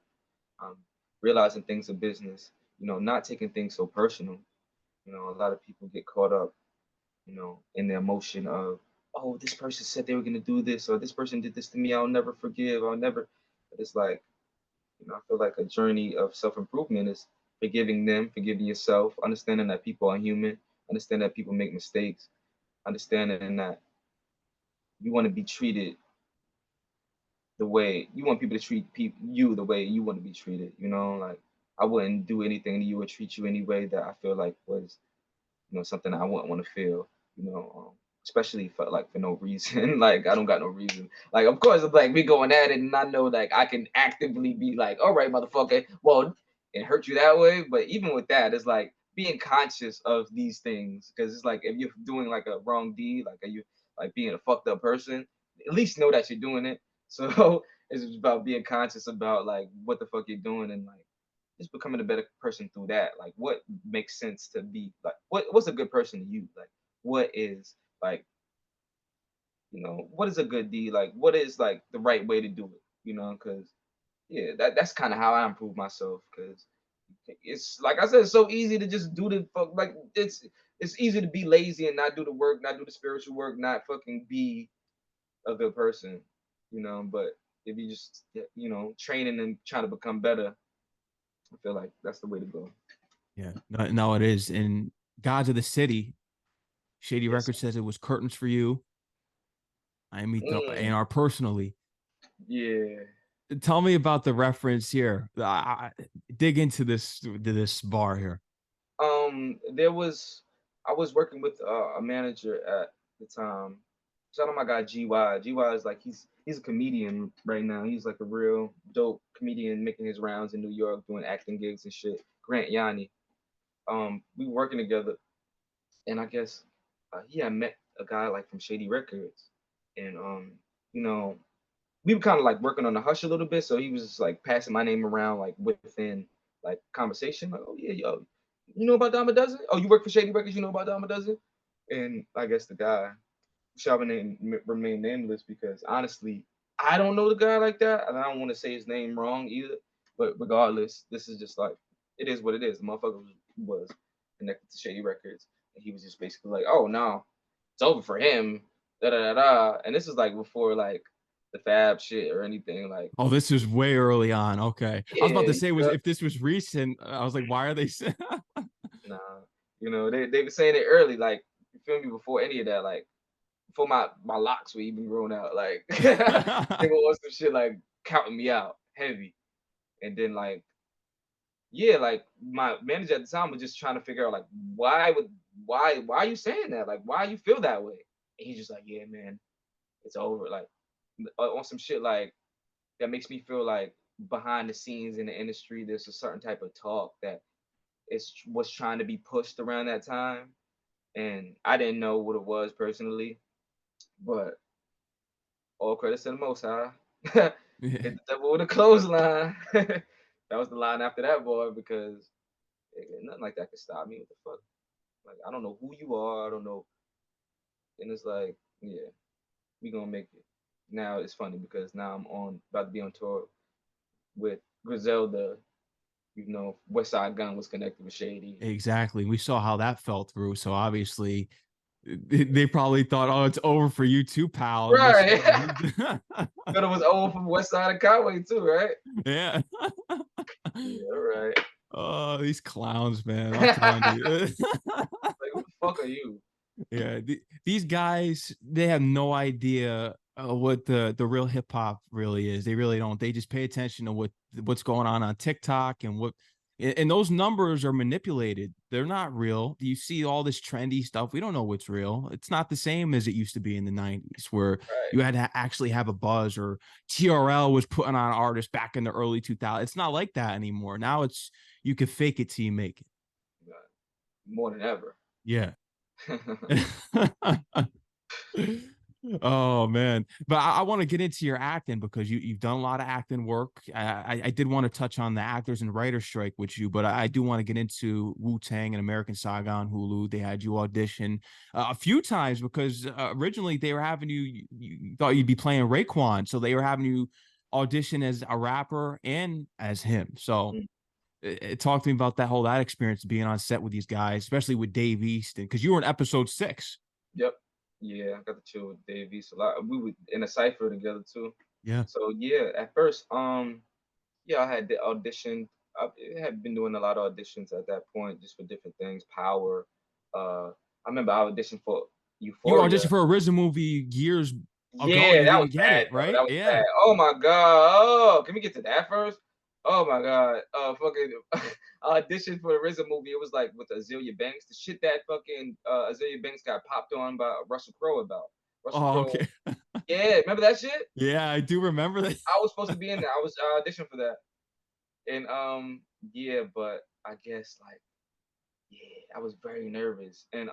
um, realizing things of business, not taking things so personal. A lot of people get caught up, in the emotion of, oh, this person said they were gonna do this, or this person did this to me, I'll never forgive, I'll never. But it's like, I feel like a journey of self-improvement is forgiving them, forgiving yourself, understanding that people are human, understand that people make mistakes, understanding that you want to be treated the way you want people to treat you the way you want to be treated. Like I wouldn't do anything to you or treat you any way that I feel like was, something I wouldn't want to feel. Especially for no reason. Like I don't got no reason. Like of course, like we going at it, and I know like I can actively be like, all right, motherfucker, well, and hurt you that way. But even with that, it's like being conscious of these things, because it's like if you're doing like a wrong deed, like are you like being a fucked up person, at least know that you're doing it. So it's just about being conscious about like what the fuck you're doing, and like just becoming a better person through that. Like what makes sense to be like what's a good person to you? Like what is like, what is a good deed? Like what is like the right way to do it? Because yeah, that's kind of how I improve myself. Because it's like I said, it's so easy to just do the fuck. Like it's easy to be lazy and not do the work, not do the spiritual work, not fucking be a good person. But if you just training and trying to become better, I feel like that's the way to go. Yeah, no, it is. And Gods of the City, Shady Yes. Records says it was curtains for you. I meet the Mm, A&R personally. yeah. Tell me about the reference here. Dig into this bar here. There was I was working with a manager at the time. Shout out my guy GY. GY is like he's a comedian right now. He's like a real dope comedian making his rounds in New York doing acting gigs and shit. Grant Yanni. We were working together, and I guess he had met a guy like from Shady Records, and you know, we were kind of like working on the hush a little bit, so he was just like passing my name around like within like conversation, like, oh yeah, yo, you know about Dyme-A-Duzin? Oh, you work for Shady Records, you know about Dyme-A-Duzin? And I guess the guy shall remain nameless because honestly, I don't know the guy like that, and I don't want to say his name wrong either. But regardless, this is just like it is what it is. The motherfucker was connected to Shady Records, and he was just basically like, "Oh no, it's over for him." Da da da da. And this is like before like the Fab shit or anything. Like, Oh, this was way early on. Okay, I was about yeah, to say was if this was recent. I was like, why are they? nah. They were saying it early, like you feel me, before any of that, like before my locks were even grown out. Like they were on some shit like counting me out heavy. And then like yeah, like my manager at the time was just trying to figure out like why are you saying that? Like why you feel that way? And he's just like, yeah, man, it's over. Like on some shit like that makes me feel like behind the scenes in the industry, there's a certain type of talk that was trying to be pushed around that time. And I didn't know what it was personally, but all credits to the most high. Yeah. Hit the devil with a clothesline. That was the line after that, boy, because nothing like that could stop me. What the fuck? Like, I don't know who you are. I don't know. And it's like, yeah, we gonna make it. Now it's funny because now I'm about to be on tour with Griselda. West Side Gun was connected with Shady. Exactly. We saw how that fell through. So obviously, they probably thought, "Oh, it's over for you too, pal." And this, Right. But it was old from West Side of Conway too, right? yeah. Yeah, right. Oh, these clowns, man! I'm telling you. Like, who the fuck are you? Yeah, these guys, they have no idea what the real hip hop really is. They really don't. They just pay attention to what's going on TikTok and what And those numbers are manipulated. They're not real. You see all this trendy stuff. We don't know what's real. It's not the same as it used to be in the 90s where Right. you had to actually have a buzz, or TRL was putting on artists back in the early 2000s. It's not like that anymore. Now it's you can fake it till you make it. More than ever. Yeah. Oh man, but I want to get into your acting because you've done a lot of acting work. I did want to touch on the actors and writers strike with you, but I do want to get into Wu-Tang and American Saga on Hulu. They had you audition a few times because originally they were having you thought you'd be playing Raekwon, so they were having you audition as a rapper and as him. So talk to me about that experience being on set with these guys, especially with Dave East, and because you were in episode 6. Yep. Yeah, I got to chill with Dave East a lot. We were in a cipher together too. Yeah. So yeah, at first, yeah, I had the audition. I had been doing a lot of auditions at that point, just for different things. Power. I remember I auditioned for You Euphoria. auditioned for a RZA movie years ago and Yeah, you that didn't was get bad it, though. right? That was Yeah. bad. Oh my god. Oh, can we get to that first? Oh my god. Fucking I auditioned for the RZA movie. It was like with Azealia Banks. The shit that fucking Azealia Banks got popped on by Russell Crowe about. Russell Oh, Crowe. okay. Yeah, remember that shit? Yeah, I do remember that. I was supposed to be in there. I was auditioned for that. And yeah, but I guess like yeah, I was very nervous. And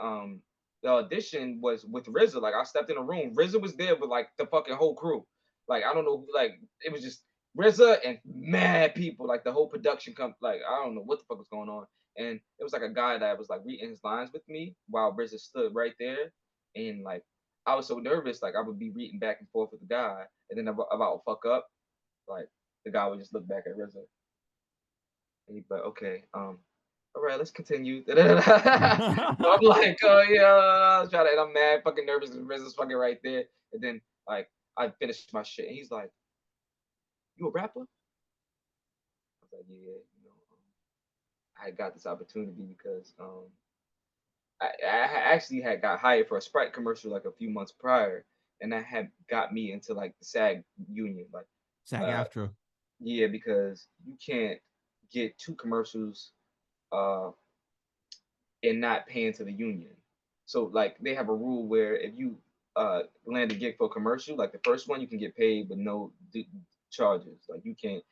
the audition was with RZA. Like I stepped in a room. RZA was there with like the fucking whole crew. Like I don't know who, like it was just RZA and mad people. Like the whole production like I don't know what the fuck was going on. And it was like a guy that was like reading his lines with me while RZA stood right there. And like I was so nervous, like I would be reading back and forth with the guy, and then about fuck up, like the guy would just look back at RZA. And he'd be like, okay, all right, let's continue. So I'm like, oh yeah, I was trying to, and I'm mad, fucking nervous, and RZA's fucking right there. And then like I finished my shit, and he's like, "You a rapper?" I was like, "Yeah, you know, I got this opportunity because I actually had got hired for a Sprite commercial like a few months prior, and that had got me into like the SAG union, like SAG uh after. yeah, because you can't get 2 commercials uh and not paying to the union. So like they have a rule where if you land a gig for a commercial, like the first one you can get paid with no charges. Like you can't,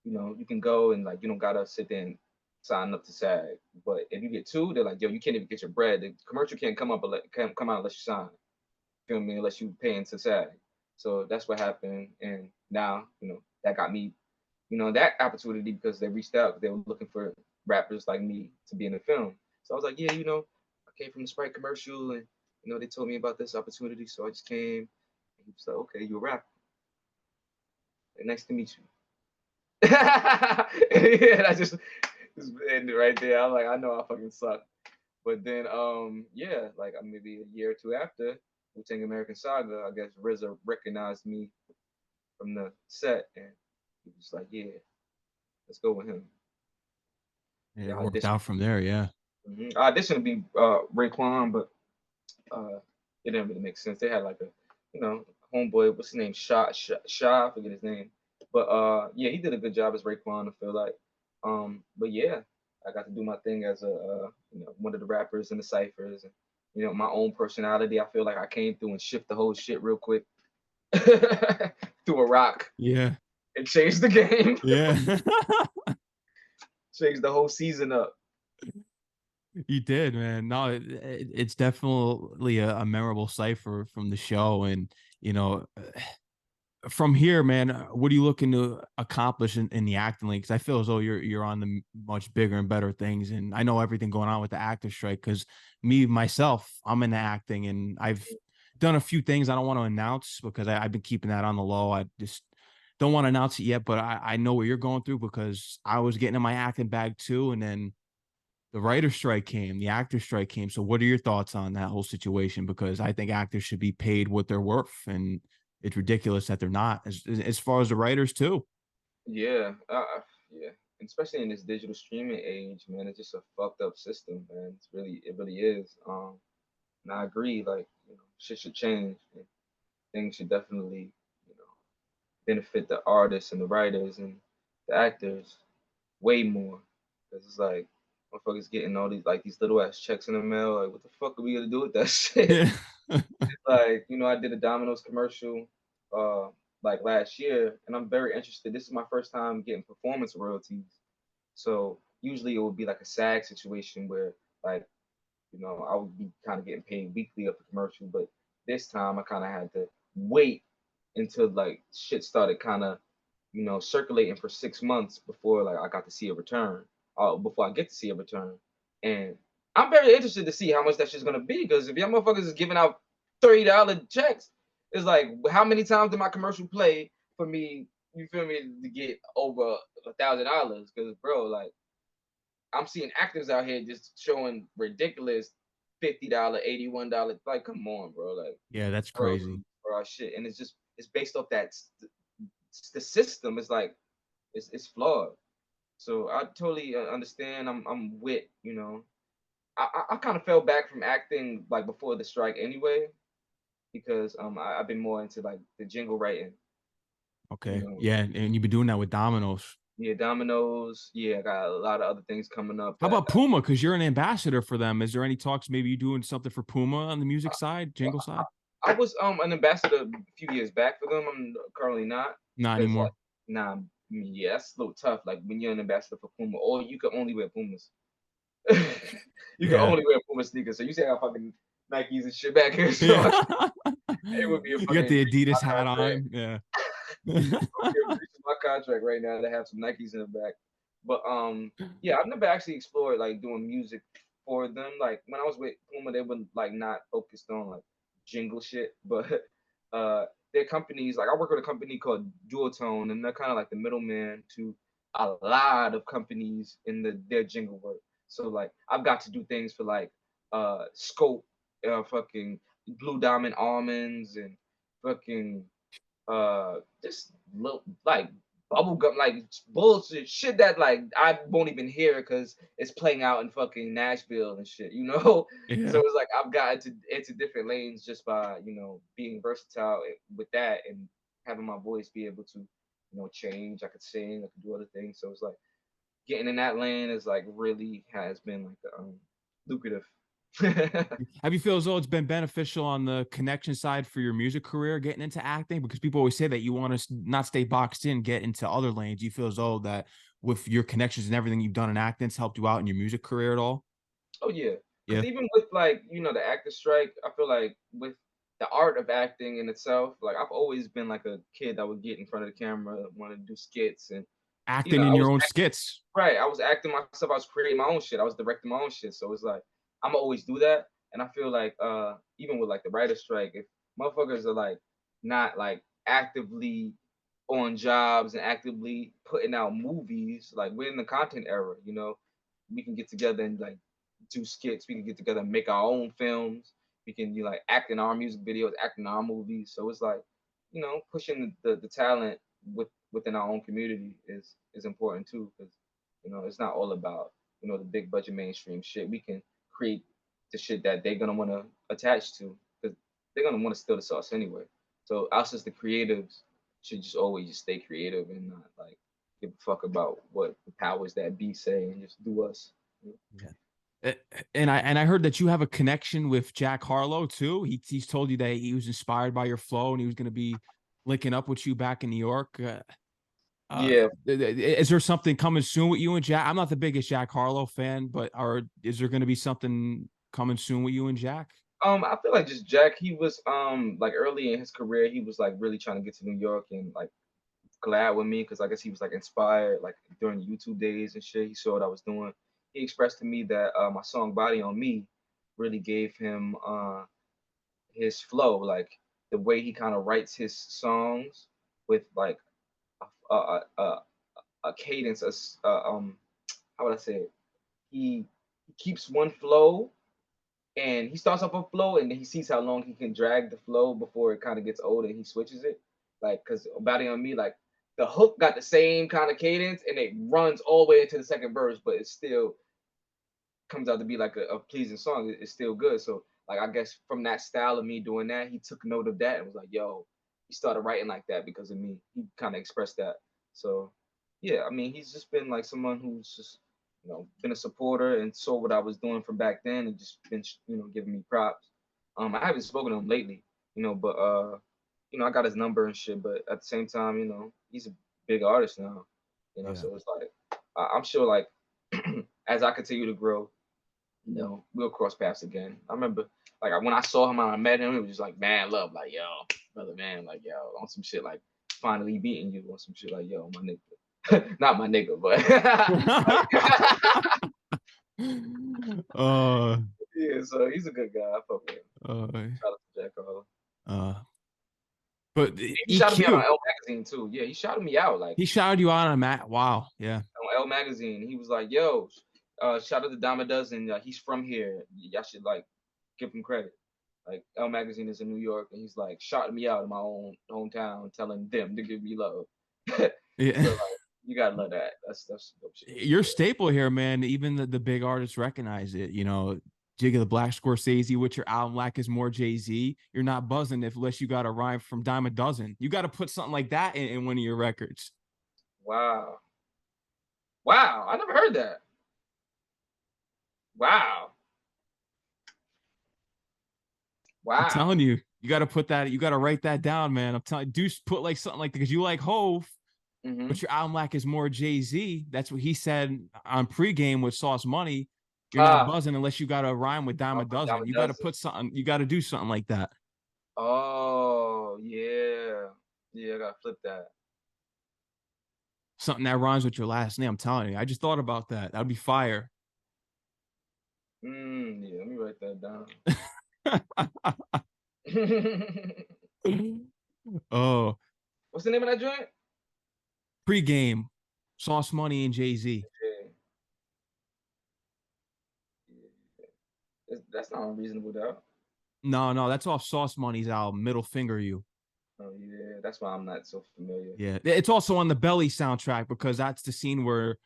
you know, you can go and like you don't gotta sit there and sign up to SAG. But if you get 2, they're like, yo, you can't even get your bread. The commercial can't come up, can't come out unless you sign. Feel me? Unless you pay into SAG. So that's what happened, and now you know that got me, you know, that opportunity because they reached out. They were looking for rappers like me to be in the film. So I was like, yeah, you know, I came from the Sprite commercial, and you know, they told me about this opportunity, so I just came. And he was like, okay, you're a rapper. And nice to meet you. Yeah, I just ended right there. I'm like, I know I fucking suck. But then, yeah, like maybe a year or 2 after Wu-Tang American Saga, I guess RZA recognized me from the set, and he was like, yeah, let's go with him. It Yeah, worked audition. out from there, yeah. I auditioned to be Raekwon, but uh, it didn't really make sense. They had like a, you know, homeboy. What's his name? Shaw. I forget his name. But yeah, he did a good job as Raekwon. I feel like. But yeah, I got to do my thing as a, you know, one of the rappers in the ciphers, and you know, my own personality. I feel like I came through and shift the whole shit real quick through a rock. Yeah. It changed the game. Yeah. Changed the whole season up. You did, man. No, it's definitely a memorable cipher from the show. And, you know, from here, man, what are you looking to accomplish in the acting league? Because I feel as though you're on the much bigger and better things, and I know everything going on with the actor strike. Because me myself, I'm in the acting, and I've done a few things I don't want to announce because I've been keeping that on the low. I just don't want to announce it yet, but I know what you're going through because I was getting in my acting bag too, and then the writer strike came, the actor strike came. So what are your thoughts on that whole situation? Because I think actors should be paid what they're worth, and it's ridiculous that they're not, as far as the writers too. Yeah, yeah, and especially in this digital streaming age, man, it's just a fucked up system, man. It really is. And I agree, like, you know, shit should change. And things should definitely, you know, benefit the artists and the writers and the actors way more. Cause it's like motherfuckers getting all these little ass checks in the mail. Like, what the fuck are we gonna do with that shit? Yeah. Like, I did a Domino's commercial uh like last year, and I'm very interested. This is my first time getting performance royalties. So usually it would be like a SAG situation where like, I would be kind of getting paid weekly of the commercial, but this time I kind of had to wait until like shit started kind of, circulating for 6 months before like I got to see a return. Before I get to see a return. And I'm very interested to see how much that shit's gonna be, because if y'all motherfuckers is giving out $30 checks, it's like how many times did my commercial play for me, you feel me, to get over $1,000? Because bro, like I'm seeing actors out here just showing ridiculous $50, $81. Like, come on, bro. Like, Yeah, that's bro, crazy. shit. And it's based off that the system is like it's flawed. So I totally understand. I'm with, I kind of fell back from acting like before the strike anyway, because I've been more into like the jingle writing, you Okay. know. Yeah, and you've been doing that with Domino's. Yeah, Domino's. Yeah, I got a lot of other things coming up How that about Puma? Because you're an ambassador for them. Is there any talks? Maybe you doing something for Puma on the music side, jingle side? I was an ambassador a few years back for them. I'm currently not, Not because anymore. like, nah, I mean, yeah, that's a little tough. Like when you're an ambassador for Puma, or you can only wear Pumas. You can Yeah. only wear Puma sneakers. So you say I fucking Nikes and shit back here. So Yeah. it would be a You got fucking the breach of Adidas my hat contract. on. Yeah. It would be a breach of my contract right now to have some Nikes in the back. But yeah, I've never actually explored like doing music for them. Like when I was with Puma, they were like not focused on like jingle shit, but uh their companies, like I work with a company called Duotone, and they're kind of like the middleman to a lot of companies in their jingle work. So like I've got to do things for like Scope, fucking Blue Diamond Almonds, and fucking just little like bubblegum, like bullshit shit that like I won't even hear because it's playing out in fucking Nashville and shit, you know. So Yeah. it's like I've got into different lanes just by being versatile with that, and having my voice be able to change. I could sing, I could do other things. So it's like getting in that lane is like really has been like lucrative. Have you feel as though it's been beneficial on the connection side for your music career getting into acting? Because people always say that you want to not stay boxed in, get into other lanes. You feel as though that with your connections and everything you've done in acting, it's helped you out in your music career at all? Oh yeah, Yeah. because even with like the actor strike, I feel like with the art of acting in itself, like I've always been like a kid that would get in front of the camera, want to do skits, and Acting I in your was own skits. right. I was acting myself. I was creating my own shit. I was directing my own shit. So it's like I'm always do that, and I feel like even with like the writer strike, if motherfuckers are like not like actively on jobs and actively putting out movies, like we're in the content era, we can get together and like do skits. We can get together and make our own films. We can like act in our music videos, act in our movies. So it's like, pushing the talent within our own community is important too, because it's not all about the big budget mainstream shit. We can create the shit that they're gonna want to attach to, because they're gonna want to steal the sauce anyway. So us as the creatives should just always just stay creative and not like give a fuck about what the powers that be say, and just do us. Yeah. And I heard that you have a connection with Jack Harlow too. He's told you that he was inspired by your flow and he was going to be linking up with you back in New York. Yeah, Is there something coming soon with you and Jack? I'm not the biggest Jack Harlow fan, but is there going to be something coming soon with you and Jack? I feel like just Jack, he was like early in his career, he was like really trying to get to New York, and like glad with me because I guess he was like inspired like during the YouTube days and shit. He saw what I was doing. He expressed to me that my song "Body on Me" really gave him his flow, like the way he kind of writes his songs with like a cadence, how would I say it? He keeps one flow, and he starts off a flow, and then he sees how long he can drag the flow before it kind of gets old, and he switches it. Like, cause Body on Me, like the hook got the same kind of cadence, and it runs all the way into the second verse, but it still comes out to be like a pleasing song. It's still good. So, like, I guess from that style of me doing that, he took note of that and was like, "Yo," he started writing like that because of me. He kind of expressed that. So, yeah, I mean, he's just been like someone who's just been a supporter and saw what I was doing from back then and just been, giving me props. I haven't spoken to him lately, but I got his number and shit. But at the same time, he's a big artist now, So it's like I'm sure, like as I continue to grow, we'll cross paths again. I remember, like when I saw him and I met him, it was just like man love, like yo, brother, man, like yo, on some shit, like finally meeting you on some shit, like yo, my nigga, not my nigga, but yeah. So he's a good guy. I fuck with him. Shout out to Jack Harlow. But he shouted me out on Elle Magazine too. Yeah, he shouted me out. Like he shouted you out on Matt. Wow, yeah. On Elle Magazine, he was like, "Yo, shout out to Dyme-A-Duzin. He's from here. Y'all should like give him credit." Like Elle Magazine is in New York, and he's like shouting me out in my own hometown, telling them to give me love. Yeah. So, like, you gotta love that. That's dope shit. You're a staple here, man. Even the big artists recognize it. Jigga the Black Scorsese with your album Lack is More Jay-Z. You're not buzzing unless you got a rhyme from Dyme-A-Duzin. You got to put something like that in one of your records. Wow. I never heard that. Wow. I'm telling you, you got to put that. You got to write that down, man. I'm telling you, do put like something like that because you like Hove. But your album Lack is More Jay-Z. That's what he said on pregame with Sauce Money. You're not buzzing unless you got a rhyme with Dyme-A-Duzin. You got to put something. You got to do something like that. Oh yeah, I gotta flip that. Something that rhymes with your last name. I'm telling you. I just thought about that. That'd be fire. Yeah, let me write that down. Oh, what's the name of that joint? Pregame, Sauce Money and Jay-Z. That's not Unreasonable Doubt. No, that's off Sauce Money's album, Middle Finger You. Oh yeah, that's why I'm not so familiar. Yeah, it's also on the Belly soundtrack because that's the scene where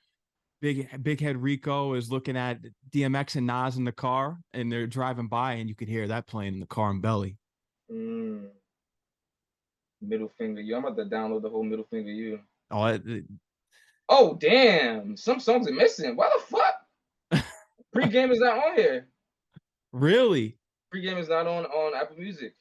Big Head Rico is looking at DMX and Nas in the car, and they're driving by, and you could hear that playing in the car in Belly. Middle Finger You. I'm about to download the whole Middle Finger You. Oh, damn! Some songs are missing. Why the fuck? Pregame is not on here. Really? Pregame is not on Apple Music.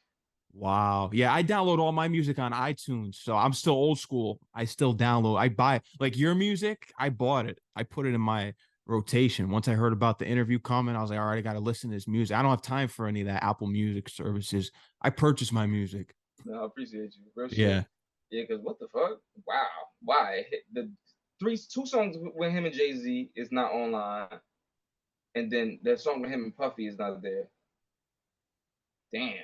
Wow. Yeah, I download all my music on iTunes, so I'm still old school. I still download. I buy like your music. I bought it. I put it in my rotation. Once I heard about the interview coming, I was like, all right, I got to listen to this music. I don't have time for any of that Apple Music services. I purchased my music. No, I appreciate you. Real shit. Yeah. Yeah, because what the fuck? Wow. Why? The two songs with him and Jay-Z is not online. And then the song with him and Puffy is not there. Damn.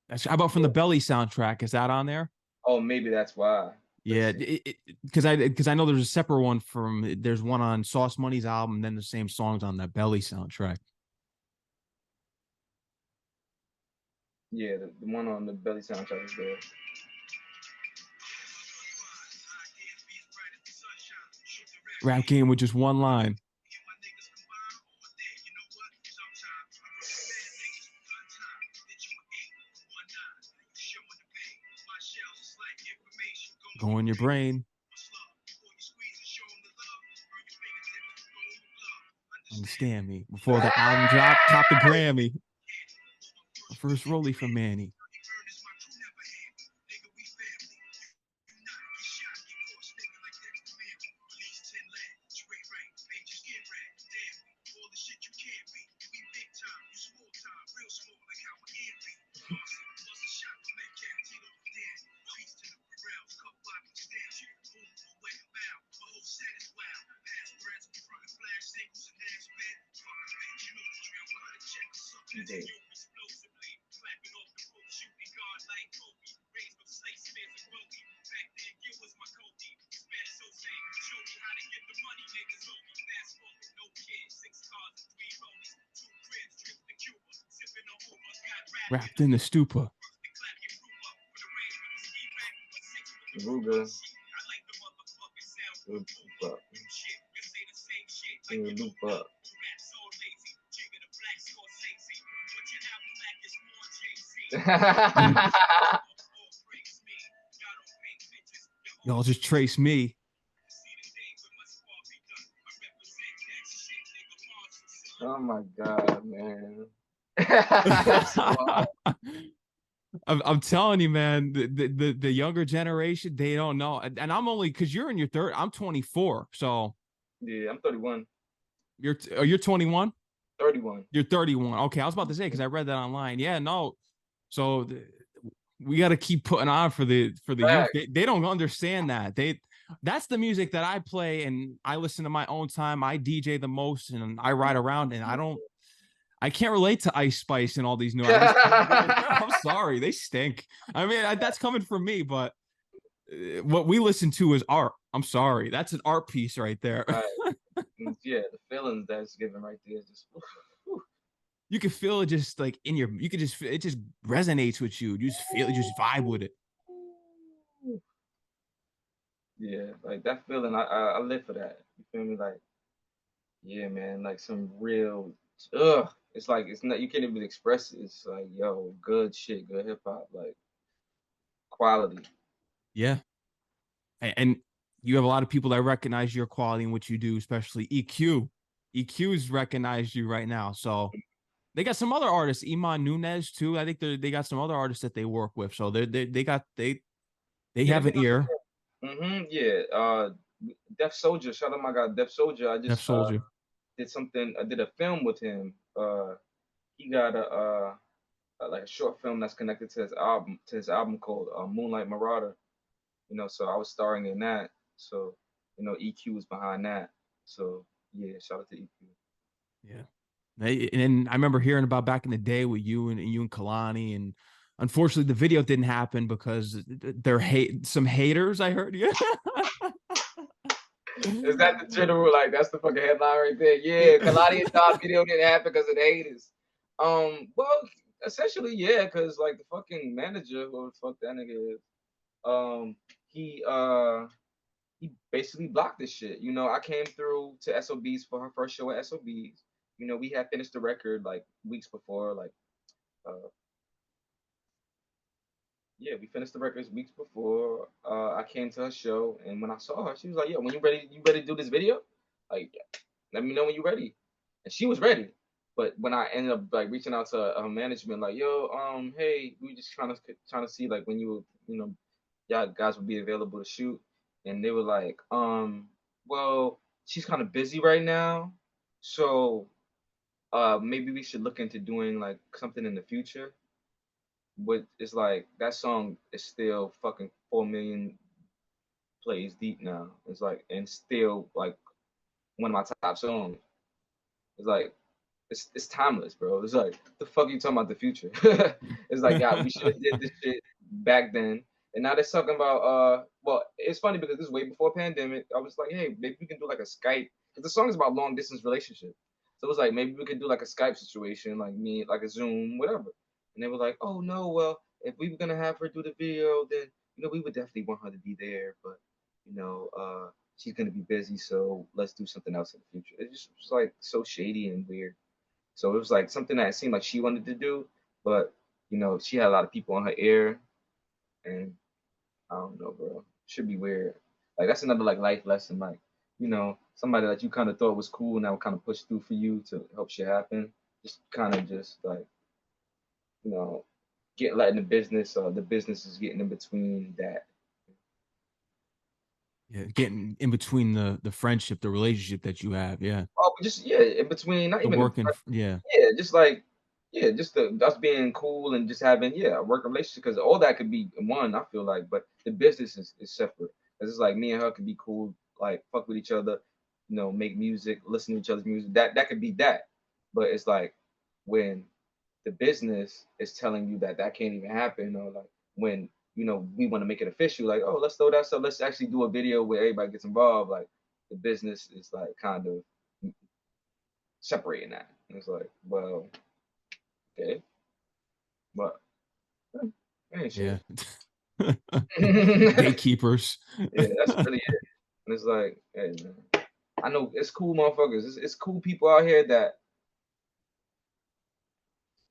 How about from the Belly soundtrack? Is that on there? Oh, maybe that's why. Yeah, because I know there's a separate one there's one on Sauce Money's album, and then the same songs on that Belly soundtrack. Yeah, the one on the Belly soundtrack is there. Rap game with just one line. Go in your brain. Understand me. Before the album dropped, top the Grammy. First rollie from Manny. Wrapped in the stupor. Ruga. Y'all just trace me. Oh my God, man. That's wild. I'm telling you, man, the younger generation, they don't know. And I'm only because you're in your third, I'm 24. So Yeah, I'm 31. you're 21? 31. You're 31. Okay, I was about to say because I read that online. Yeah, no. So we got to keep putting on for the youth. Facts. They don't understand that. That's the music that I play and I listen to my own time. I DJ the most and I ride around and I can't relate to Ice Spice and all these new. I'm sorry, they stink. I mean, that's coming from me, but what we listen to is art. I'm sorry, that's an art piece right there. Right. Yeah, the feelings that's given right there is just You can feel it just like in your. You could just feel, it just resonates with you. You just feel it, just vibe with it. yeah, like that feeling. I live for that. You feel me? Like yeah, man. Like some real. Ugh. It's like it's not. You can't even express it. It's like yo, good shit, good hip hop, like quality. Yeah, and you have a lot of people that recognize your quality and what you do, especially EQ. EQ's recognized you right now, so they got some other artists, Iman Nunez too. I think they got some other artists that they work with, so they Yeah, have they've an been ear. Yeah. Def Soldier. Shout out my guy, Def Soldier. I Def just Soldier. did something. I did a film with him. He got like a short film that's connected to his album called Moonlight Marauder. You know, so I was starring in that. So you know, EQ was behind that. So yeah, shout out to EQ. Yeah. And I remember hearing about back in the day with you and Kalani, and unfortunately the video didn't happen because they're some haters. I heard you. Is that the general like that's the fucking headline right there? Yeah, Yeah. Kalani and Don video didn't happen because of the haters. Well, essentially, yeah, because like the fucking manager, who the fuck that nigga is, um, he uh he basically blocked this shit. You know, I came through to SOBs for her first show at SOBs. You know, we had finished the record like weeks before, like uh yeah, we finished the records weeks before. I came to her show, and when I saw her, she was like, "Yo, when you ready to do this video? Like, let me know when you're ready." And she was ready. But when I ended up like reaching out to her management, like, "Yo, hey, we just trying to see like when you know, y'all guys would be available to shoot," and they were like, well, she's kind of busy right now, so maybe we should look into doing like something in the future. But it's like that song is still fucking 4 million plays deep now. It's like and still like one of my top songs. It's like it's timeless, bro. It's like the fuck you talking about the future? It's like yeah, we should have did this shit back then. And now they're talking about well, it's funny because this is way before pandemic. I was like, hey, maybe we can do like a Skype. Because the song is about long distance relationship. So it was like maybe we could do like a Skype situation, like me, like a Zoom, whatever. And they were like, oh no, well, if we were gonna have her do the video, then you know we would definitely want her to be there, but you know, she's gonna be busy, so let's do something else in the future. It just was like so shady and weird. So it was like something that seemed like she wanted to do, but you know, she had a lot of people on her ear, and I don't know, bro. Should be weird. Like that's another like life lesson. Like you know, somebody that you kind of thought was cool and that would kind of push through for you to help shit happen. Just kind of just like you know, get letting the business is getting in between that. Yeah, getting in between the friendship, the relationship that you have. Yeah, Oh, but just yeah, in between, not the even working. Yeah, yeah, just like yeah, just the us being cool and just having yeah a work relationship because all that could be one. I feel like, but the business is separate. Cause it's like me and her could be cool, like fuck with each other, you know, make music, listen to each other's music. That could be that, but it's like when the business is telling you that that can't even happen, or like when you know we want to make it official, like oh let's throw that stuff, let's actually do a video where everybody gets involved. Like the business is like kind of separating that. And it's like, well, okay, but ain't yeah. shit. Yeah, Gatekeepers. that's really it. And it's like, hey man, I know it's cool motherfuckers. It's cool people out here that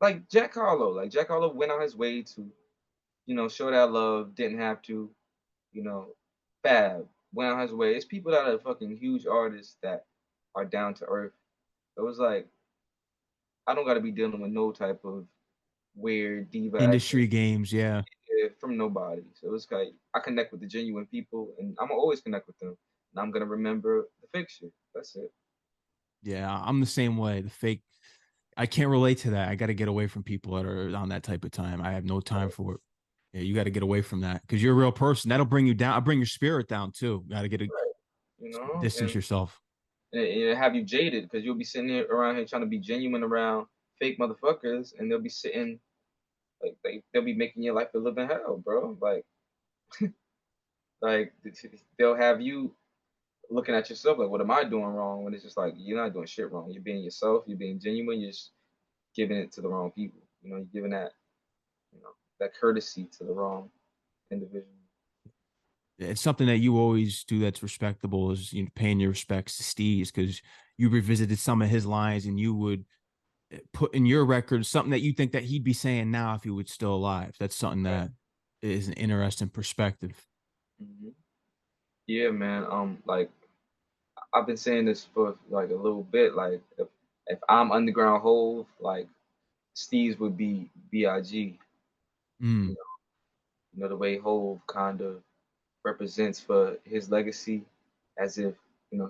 like Jack Harlow. Like Jack Harlow went out his way to, you know, show that love, didn't have to, you know, Fab went out his way. It's people that are fucking huge artists that are down to earth. It was like I don't got to be dealing with no type of weird diva Industry acting games, yeah. from nobody. So it's like I connect with the genuine people, and I'm gonna always connect with them. And I'm gonna remember the fake shit. That's it. Yeah, I'm the same way. The fake, I can't relate to that. I got to get away from people that are on that type of time. I have no time for it. Yeah, you got to get away from that because you're a real person. That'll bring you down. I'll bring your spirit down too. Got to get a Right. You know, distance yourself. and it have you jaded because you'll be sitting here around here trying to be genuine around fake motherfuckers, and they'll be sitting like they'll be making your life a living hell, bro. Like they'll have you looking at yourself like, what am I doing wrong? When it's just like you're not doing shit wrong. You're being yourself. You're being genuine. You're just giving it to the wrong people. You know, you're giving that courtesy to the wrong individual. It's something that you always do that's respectable is paying your respects to Steez because you revisited some of his lines and you would put in your record something that you think that he'd be saying now if he was still alive. That's something Right. that is an interesting perspective. Hmm. Yeah, man. Like I've been saying this for like a little bit. Like if I'm underground Hove, like Steve's would be Big. Mm, You know the way Hove kind of represents for his legacy, as if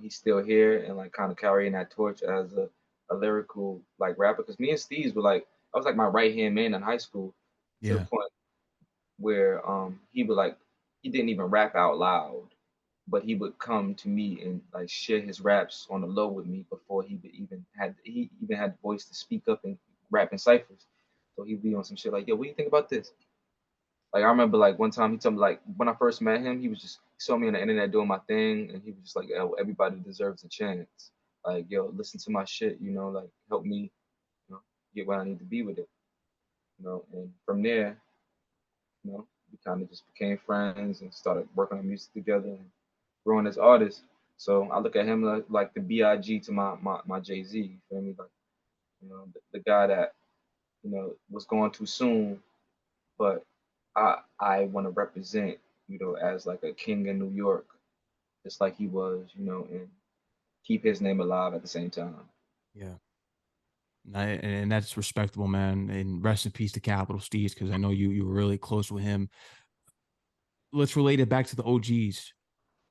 he's still here and like kind of carrying that torch as a lyrical like rapper. Because me and Steve's were like I was like my right hand man in high school to the yeah, point where he would like he didn't even rap out loud, but he would come to me and like share his raps on the low with me before he even had the voice to speak up and rap in ciphers. So he'd be on some shit like, yo, what do you think about this? Like I remember like one time he told me like when I first met him, he saw me on the internet doing my thing and he was just like, yo, everybody deserves a chance. Like, yo, listen to my shit, like help me, get where I need to be with it. And from there, we kind of just became friends and started working on music together and growing as artists. So I look at him like the Big to my Jay Z. You feel me? Like the guy that was going too soon, but I want to represent as like a king in New York, just like he was, and keep his name alive at the same time. yeah. And that's respectable, man. And rest in peace to Capital Steez because I know you were really close with him. Let's relate it back to the OGs.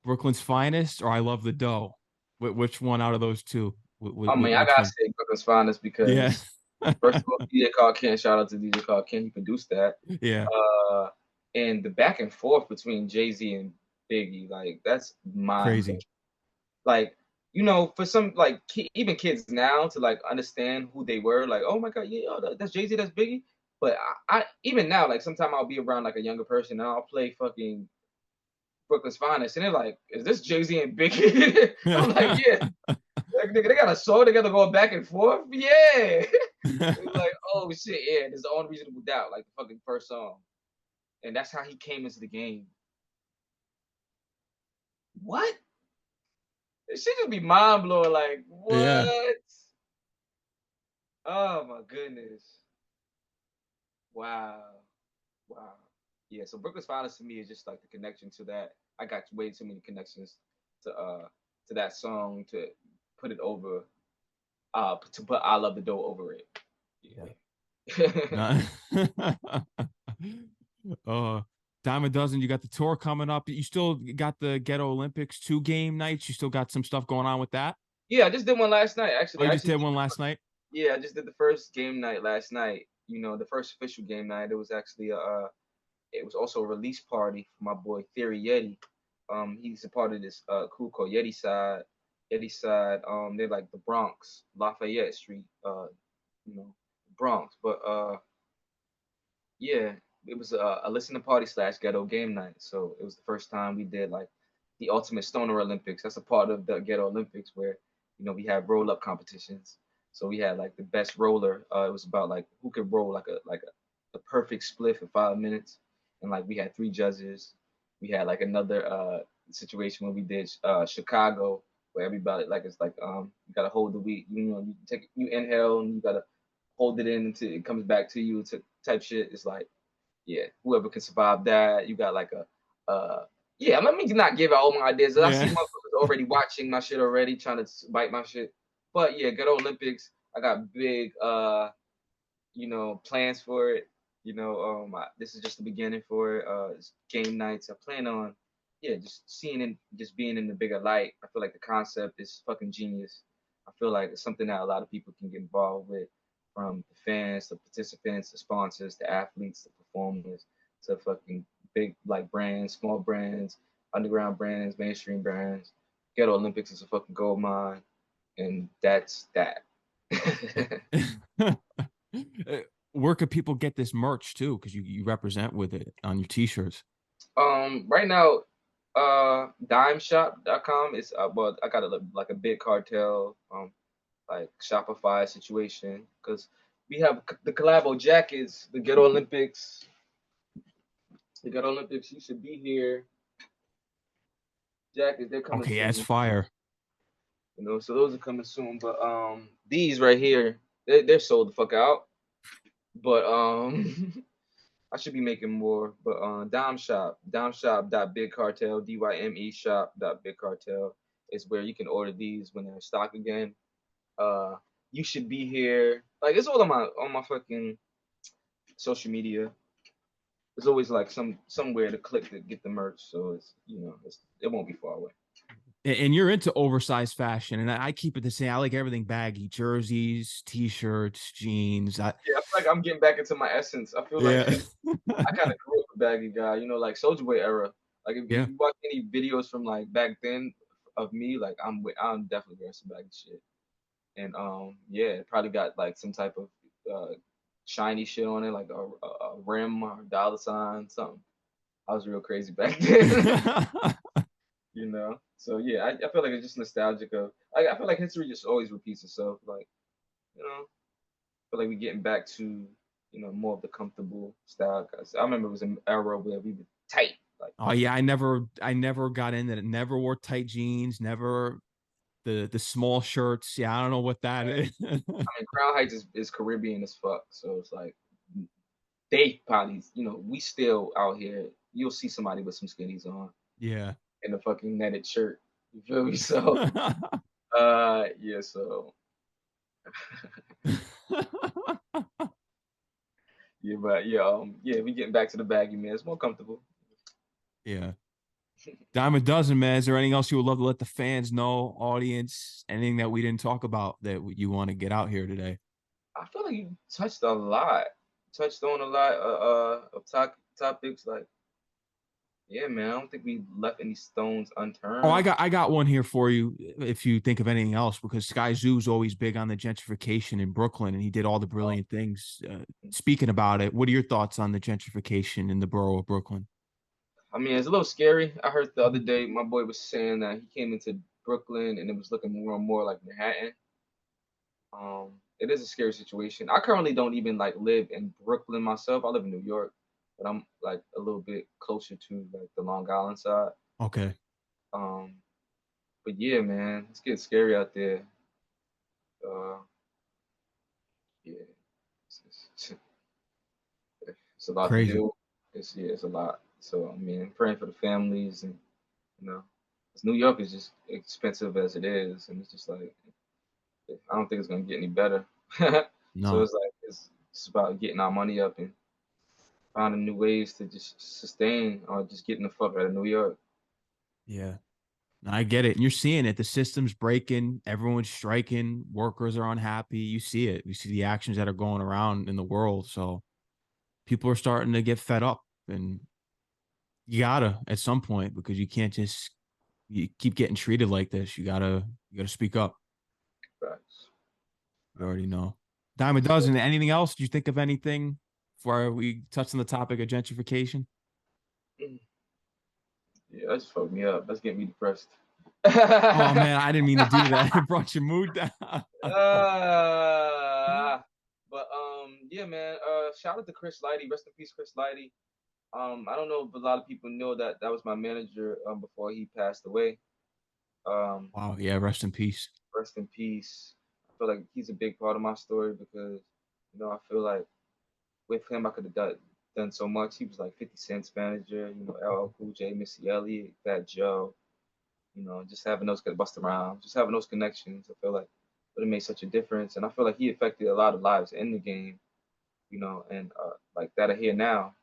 Brooklyn's Finest or I Love the Dough. Which one out of those two? I mean, I Which gotta one? say Brooklyn's Finest Yeah, because first of all, DJ Carl Ken, shout out to DJ Carl Ken, he produced that. yeah, Uh, and the back and forth between Jay Z and Biggie, like that's mind blowing. crazy. Like for some like even kids now to like understand who they were, like oh my god, yeah, that's Jay Z, that's Biggie. But I even now like sometimes I'll be around like a younger person and I'll play fucking Brooklyn's Finest and they're like, is this Jay Z and Biggie? I'm like, yeah, like, nigga, they got a song together going back and forth, yeah. It's like, oh shit, yeah, there's the only reasonable doubt, like the fucking first song, and that's how he came into the game. What? It should just be mind blowing. Like, Yeah. what? Oh my goodness. Wow. Wow. Yeah, so Brooklyn's Finest to me is just like the connection to that. I got way too many connections to that song to put it over to put I Love the Dough over it. Yeah. Yeah. uh Dyme-A-Duzin, you got the tour coming up. You still got the Ghetto Olympics 2 game nights. You still got some stuff going on with that. Yeah, I just did one last night Oh, actually. you I just actually did one last night. Yeah, I just did the first game night last night. The first official game night. It was actually it was also a release party for my boy Theory Yeti. He's a part of this crew called Yeti Side. Yeti Side, they're like the Bronx, Lafayette Street, you know, Bronx. But yeah, it was a listening party slash ghetto game night. So it was the first time we did like the Ultimate Stoner Olympics. That's a part of the Ghetto Olympics where we have roll up competitions. So we had like the best roller. It was about like who could roll like a perfect split for 5 minutes, and like we had three judges. We had like another situation where we did Chicago, where everybody like it's like you gotta hold the weed. You inhale and you gotta hold it in until it comes back to you to type shit. It's like, yeah, whoever can survive that, you got like yeah, let me not give out all my ideas. I see Yeah. motherfuckers already watching my shit already, trying to bite my shit. But yeah, Ghetto Olympics. I got big plans for it. This is just the beginning for it. It's game nights. I plan on, yeah, just seeing and just being in the bigger light. I feel like the concept is fucking genius. I feel like it's something that a lot of people can get involved with, from the fans, the participants, the sponsors, the athletes, the performers, to fucking big like brands, small brands, underground brands, mainstream brands. Ghetto Olympics is a fucking gold mine, and that's that. Where could people get this merch too? Because you represent with it on your t-shirts. Right now, dimeshop.com is well, I got like a big cartel, like Shopify situation, because we have the collabo jackets, the Ghetto Olympics. The Ghetto Olympics, you should be here. Jackets, they're coming Okay, yeah, it's soon. fire. So those are coming soon. But these right here, they're sold the fuck out. But I should be making more. But Dime Shop Cartel, DYME Cartel is where you can order these when they're in stock again. You should be here. Like, it's all on my fucking social media. There's always like somewhere to click to get the merch, so it won't be far away. And you're into oversized fashion, and I keep it the same. I like everything baggy: jerseys, t-shirts, jeans. Yeah, I feel like I'm getting back into my essence. I feel like Yeah. I kind of grew up a baggy guy, like Soulja Boy era. Like, if Yeah. you watch any videos from like back then of me, like I'm definitely wearing some baggy shit. And yeah, it probably got like some type of shiny shit on it, like a rim or a dollar sign, something. I was real crazy back then. So yeah, I feel like it's just nostalgic of. I feel like history just always repeats itself. Like, I feel like we're getting back to more of the comfortable style. Cause I remember it was an era where we were tight. Like, Oh yeah, I never got into it. Never wore tight jeans. Never the small shirts. Yeah, I don't know what that is. I mean, Crown Heights is Caribbean as fuck. So it's like they probably, we still out here. You'll see somebody with some skinnies on Yeah. and a fucking netted shirt. You feel me? So, yeah. So, yeah, but yeah, yeah, we getting back to the baggy, man. It's more comfortable. Yeah. Dyme-A-Duzin, man. Is there anything else you would love to let the fans know, audience, anything that we didn't talk about that you want to get out here today? I feel like you touched on a lot of topics. Like, yeah, man, I don't think we left any stones Oh, unturned. I got one here for you if you think of anything else, because Sky Zoo's always big on the gentrification in Brooklyn, and he did all the brilliant things. Speaking about it, what are your thoughts on the gentrification in the borough of Brooklyn? I mean, it's a little scary. I heard the other day my boy was saying that he came into Brooklyn and it was looking more and more like Manhattan. It is a scary situation. I currently don't even like live in Brooklyn myself. I live in New York, but I'm like a little bit closer to like the Long Island side. Okay. Um, but yeah, man, it's getting scary out there. Uh, yeah, it's, it's a lot to Crazy. do. It's a lot. So I mean, I'm praying for the families, and you know, 'cause New York is just expensive as it is, and it's just like I don't think it's gonna get any better. So No. it's like it's about getting our money up and finding new ways to just sustain or just getting the fuck out of New York. Yeah. I get it. And you're seeing it. The system's breaking. Everyone's striking. Workers are unhappy. You see it. You see the actions that are going around in the world. So people are starting to get fed up. And you gotta at some point, because you can't just you keep getting treated like this. You gotta speak up. Facts. You already know. Dime a dozen. Anything else? Do you think of anything before we touch on the topic of gentrification? Yeah, that just fucked me up. That's getting me depressed. Oh man, I didn't mean to do that. It brought your mood down. But yeah, man. Shout out to Chris Lighty. Rest in peace, Chris Lighty. I don't know if a lot of people know that that was my manager before he passed away. Um, Wow. Yeah. Rest in peace. Rest in peace. I feel like he's a big part of my story because I feel like with him I could have done so much. He was like 50 Cent's manager. LL Cool J, Missy Elliott, Fat Joe. Just having those Busta Rhymes, just having those connections. I feel like but it made such a difference. And I feel like he affected a lot of lives in the game, you know, and like that are here now,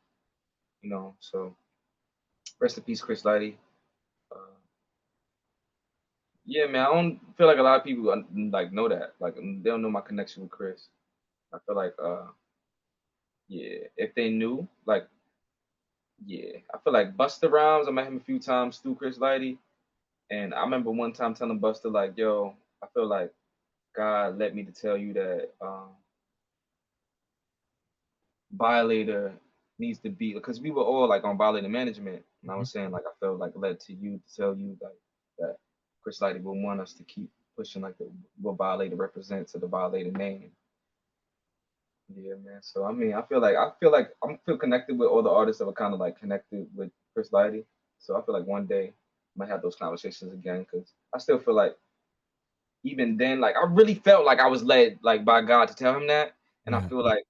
you know. So rest in peace, Chris Lighty. Uh, yeah, man, I don't feel like a lot of people like know that. Like they don't know my connection with Chris. I feel like yeah, if they knew, like yeah, I feel like Busta Rhymes, I met him a few times through Chris Lighty. And I remember one time telling Busta like, yo, I feel like God led me to tell you that Violator needs to be, because we were all like on Violator management, and I Mhm. was saying like I felt like led to you to tell you like that Chris Lighty would want us to keep pushing like what Violator represents or the Violator name. Yeah, man. So I mean, I feel like I'm feel connected with all the artists that were kind of like connected with Chris Lighty. So I feel like one day I might have those conversations again because I still feel like even then, like I really felt like I was led like by God to tell him that, and I Yeah. feel like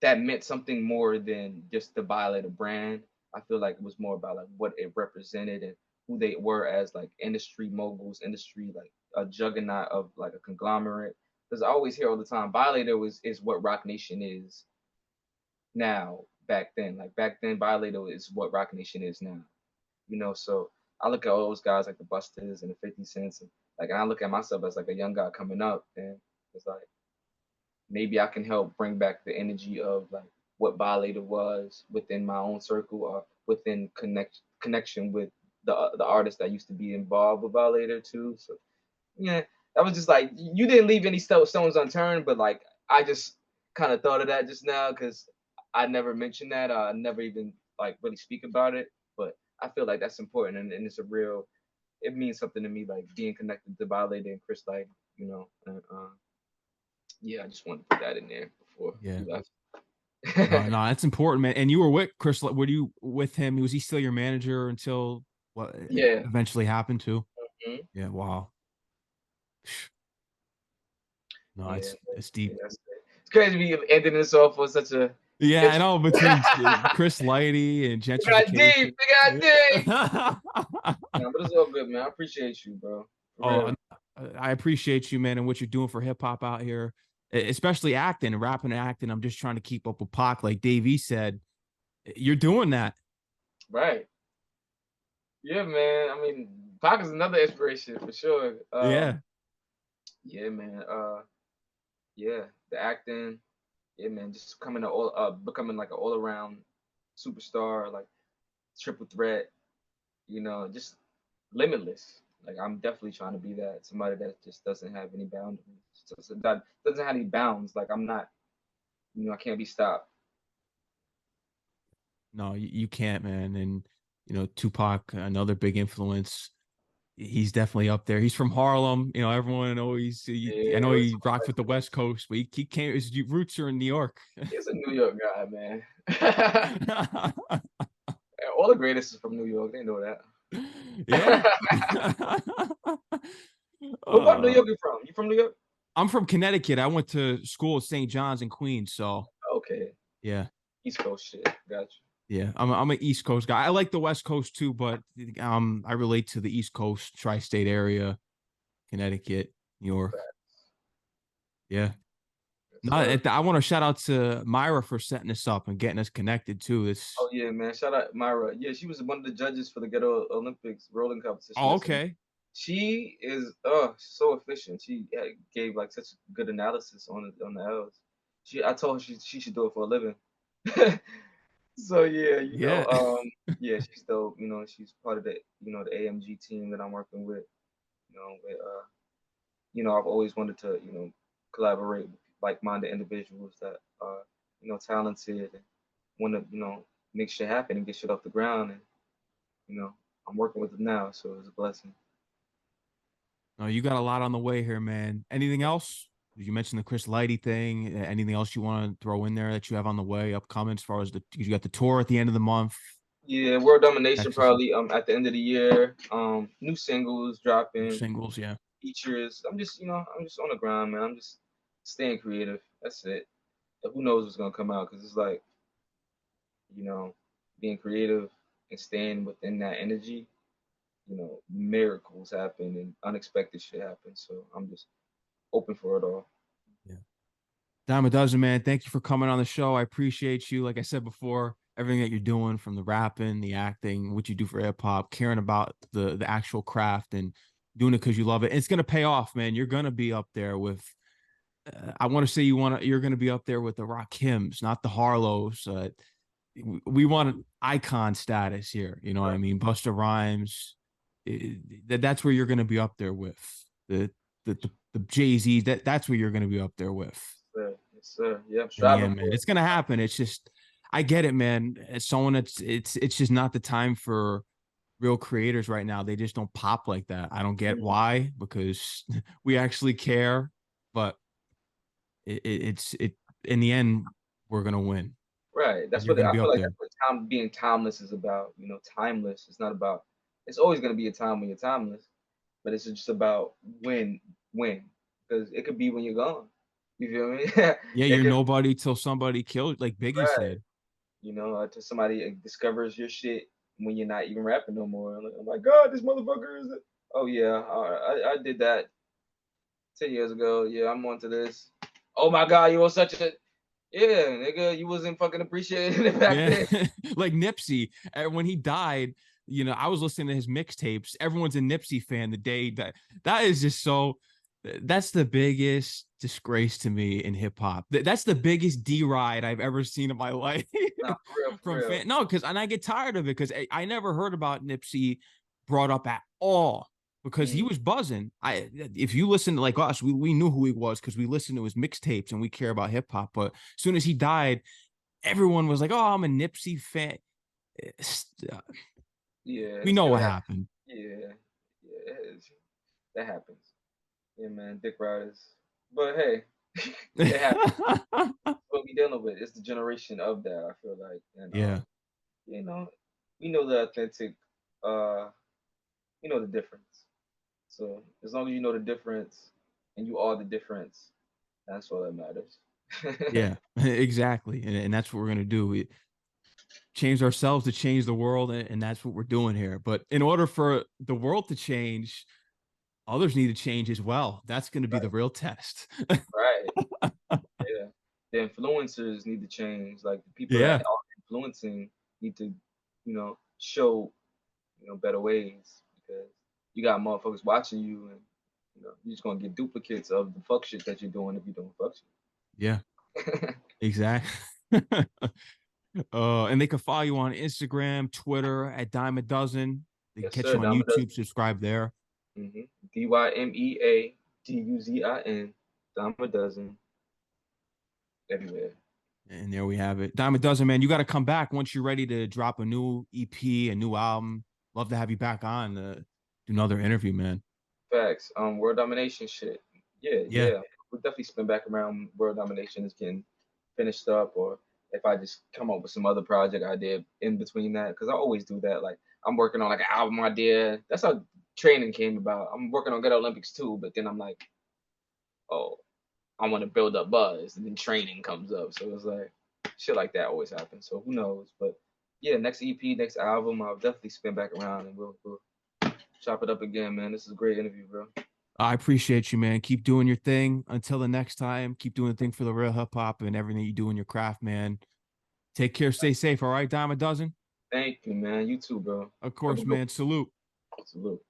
that meant something more than just to violate a brand. I feel like it was more about like what it represented and who they were as like industry moguls, industry like a juggernaut of like a conglomerate. Because I always hear all the time, Violator is what Rock Nation is now. Back then, like back then, Violator is what Rock Nation is now. You know, so I look at all those guys like the Busters and the 50 Cents, and like and I look at myself as like a young guy coming up, and it's like maybe I can help bring back the energy of like what Violator was within my own circle or within connection with the artists that used to be involved with Violator too. So yeah, that was just like you didn't leave any stones unturned, but like I just kind of thought of that just now because I never mentioned that. I never even like really speak about it, but I feel like that's important and it's a real. It means something to me, like being connected to Violator and Chris Light, you know. And, yeah, I just wanted to put that in there before Yeah. you left. No, no, that's important, man. And you were with Chris. Were you with him? Was he still your manager until what Yeah. eventually happened to? Mhm. Yeah. Wow. No, Yeah, but, it's yeah, deep. it's crazy to be ending this off on such a Yeah, I interesting. know between Chris Lighty and We got deep. gentrification. We got deep. Yeah. Nah, but it's all good, man. I appreciate you, bro. For Oh, real. I appreciate you, man, and what you're doing for hip hop out here, especially acting, rapping and acting. I'm just trying to keep up with Pac, like Davey said. You're doing that. Right. Yeah, man. I mean, Pac is another inspiration for sure. Yeah. Yeah, man. Yeah, the acting. Yeah, man. Just becoming like an all around superstar, like triple threat. You know, just limitless. Like I'm definitely trying to be that somebody that just doesn't have any boundaries. That doesn't have any bounds. Like I'm not, I can't be stopped. No, you can't, man. And Tupac, another big influence. He's definitely up there. He's from Harlem. Everyone always. I Yeah, know it's he rocked with the West Coast, but he came. His roots are in New York. a New York guy, man. All the greatest is from New York. They know that. Yeah. What part of New uh, York you from? You from New York? I'm from Connecticut. I went to school at St. John's in Queens. So Okay, yeah, East Coast shit. Got yeah. I'm an East Coast guy. I like the West Coast too, but I relate to the East Coast, tri-state area, Connecticut, New York. you. Yeah. Yes, No, sir. I want to shout out to Myra for setting us up and getting us connected too. It's Oh yeah, man. Shout out Myra. Yeah, she was one of the judges for the Ghetto Olympics rolling competition. oh, Listen, okay. she is so efficient. She gave like such good analysis on the L's. I told her she should do it for a living. So yeah, Yeah. yeah, she's dope. She's part of the AMG team that I'm working with. With I've always wanted to collaborate with like-minded individuals that are talented and want to make shit happen and get shit off the ground. And you know I'm working with them now, so it's a blessing. No, you got a lot on the way here, man. Anything else? You mentioned the Chris Lighty thing. Anything else you want to throw in there that you have on the way upcoming as far as you got the tour at the end of the month? Yeah, World Domination Texas probably at the end of the year. New singles dropping, singles, yeah. features. I'm just on the ground, man. I'm just staying creative. That's it. Who knows what's gonna come out? Because it's like you know, being creative and staying within that energy. Miracles happen and unexpected shit happens. So I'm just open for it all. Yeah. Dyme-A-Duzin, man, thank you for coming on the show. I appreciate you. Like I said before, everything that you're doing, from the rapping, the acting, what you do for hip hop, caring about the actual craft and doing it because you love it. And it's gonna pay off, man. You're gonna be up there with. I want to say you're gonna be up there with the Rakims, not the Harlows. We want icon status here. You know what I mean? Busta Rhymes. That's where you're gonna be up there with the Jay-Z. That's where you're gonna be up there with. Yes, sir. Yeah, I'm Yeah, striving man, it's gonna happen. It's just, I get it, man. As someone that's, it's just not the time for real creators right now. They just don't pop like that. I don't get why, because we actually care, but it's in the end, we're gonna win. Right. That's And you're what gonna I be feel up like. there. That's what being timeless is about. You know, timeless. It's not about. It's always gonna be a time when you're timeless, but it's just about when, because it could be when you're gone. You feel me? Yeah, It you're could, nobody till somebody kills, like Biggie right. said. You know, until somebody discovers your shit when you're not even rapping no more. Like, oh my God, this motherfucker is. Oh yeah, I did that 10 years ago. Yeah, I'm onto this. Oh my God, you were such a. Yeah, nigga, you wasn't fucking appreciating it back Yeah, then. like Nipsey, when he died, you know, I was listening to his mixtapes. Everyone's a Nipsey fan the day that is just so. That's the biggest disgrace to me in hip hop. That's the biggest D-ride I've ever seen in my life. Nah, for real, for From real. fan, no, because, and I get tired of it because I never heard about Nipsey brought up at all, because he was buzzing. If you listen to, like us, we knew who he was because we listened to his mixtapes and we care about hip hop. But as soon as he died, everyone was like, "Oh, I'm a Nipsey fan." Yeah, We it's know gonna what happen. happened. Yeah, yeah, that happens. Yeah, man, dick riders. But hey, it happens. What we dealing with. It's the generation of that. I feel like, and Yeah, you know, we know the authentic. Uh, we know the difference. So as long as you know the difference, and you are the difference, that's all that matters. yeah, exactly, and that's what we're gonna do. We change ourselves to change the world, and that's what we're doing here. But in order for the world to change, others need to change as well. That's going to be the Right, real test. right. Yeah. The influencers need to change. Like the people that Yeah, are influencing need to, show, better ways, because you got motherfuckers watching you, and you're just gonna get duplicates of the fuck shit that you're doing if you're doing fuck yeah, shit. exactly. And they can follow you on Instagram, Twitter at Dyme-A-Duzin. They can Yes, catch sir. you on Dyme-A-Duzin. YouTube. Subscribe there. Dymeaduzin. Dyme-A-Duzin. Everywhere. And there we have it. Dyme-A-Duzin, man, you got to come back once you're ready to drop a new EP, a new album. Love to have you back on to do another interview, man. Facts. World domination shit. Yeah, Yeah, yeah. We'll definitely spin back around world domination is getting finished up, or if I just come up with some other project idea in between that, because I always do that. Like I'm working on like an album idea. That's how training came about. I'm working on Ghetto Olympics too, but then I'm like, oh, I want to build up buzz, and then training comes up. So it's like shit like that always happens. So who knows? But yeah, next EP, next album, I'll definitely spin back around and we'll chop it up again, man. This is a great interview, bro. I appreciate you, man. Keep doing your thing. Until the next time, keep doing the thing for the real hip hop and everything you do in your craft, man. Take care. Stay safe. All right, Dyme-A-Duzin. Thank you, man. You too, bro. Of Have a course, good man. Salute. one. Salute.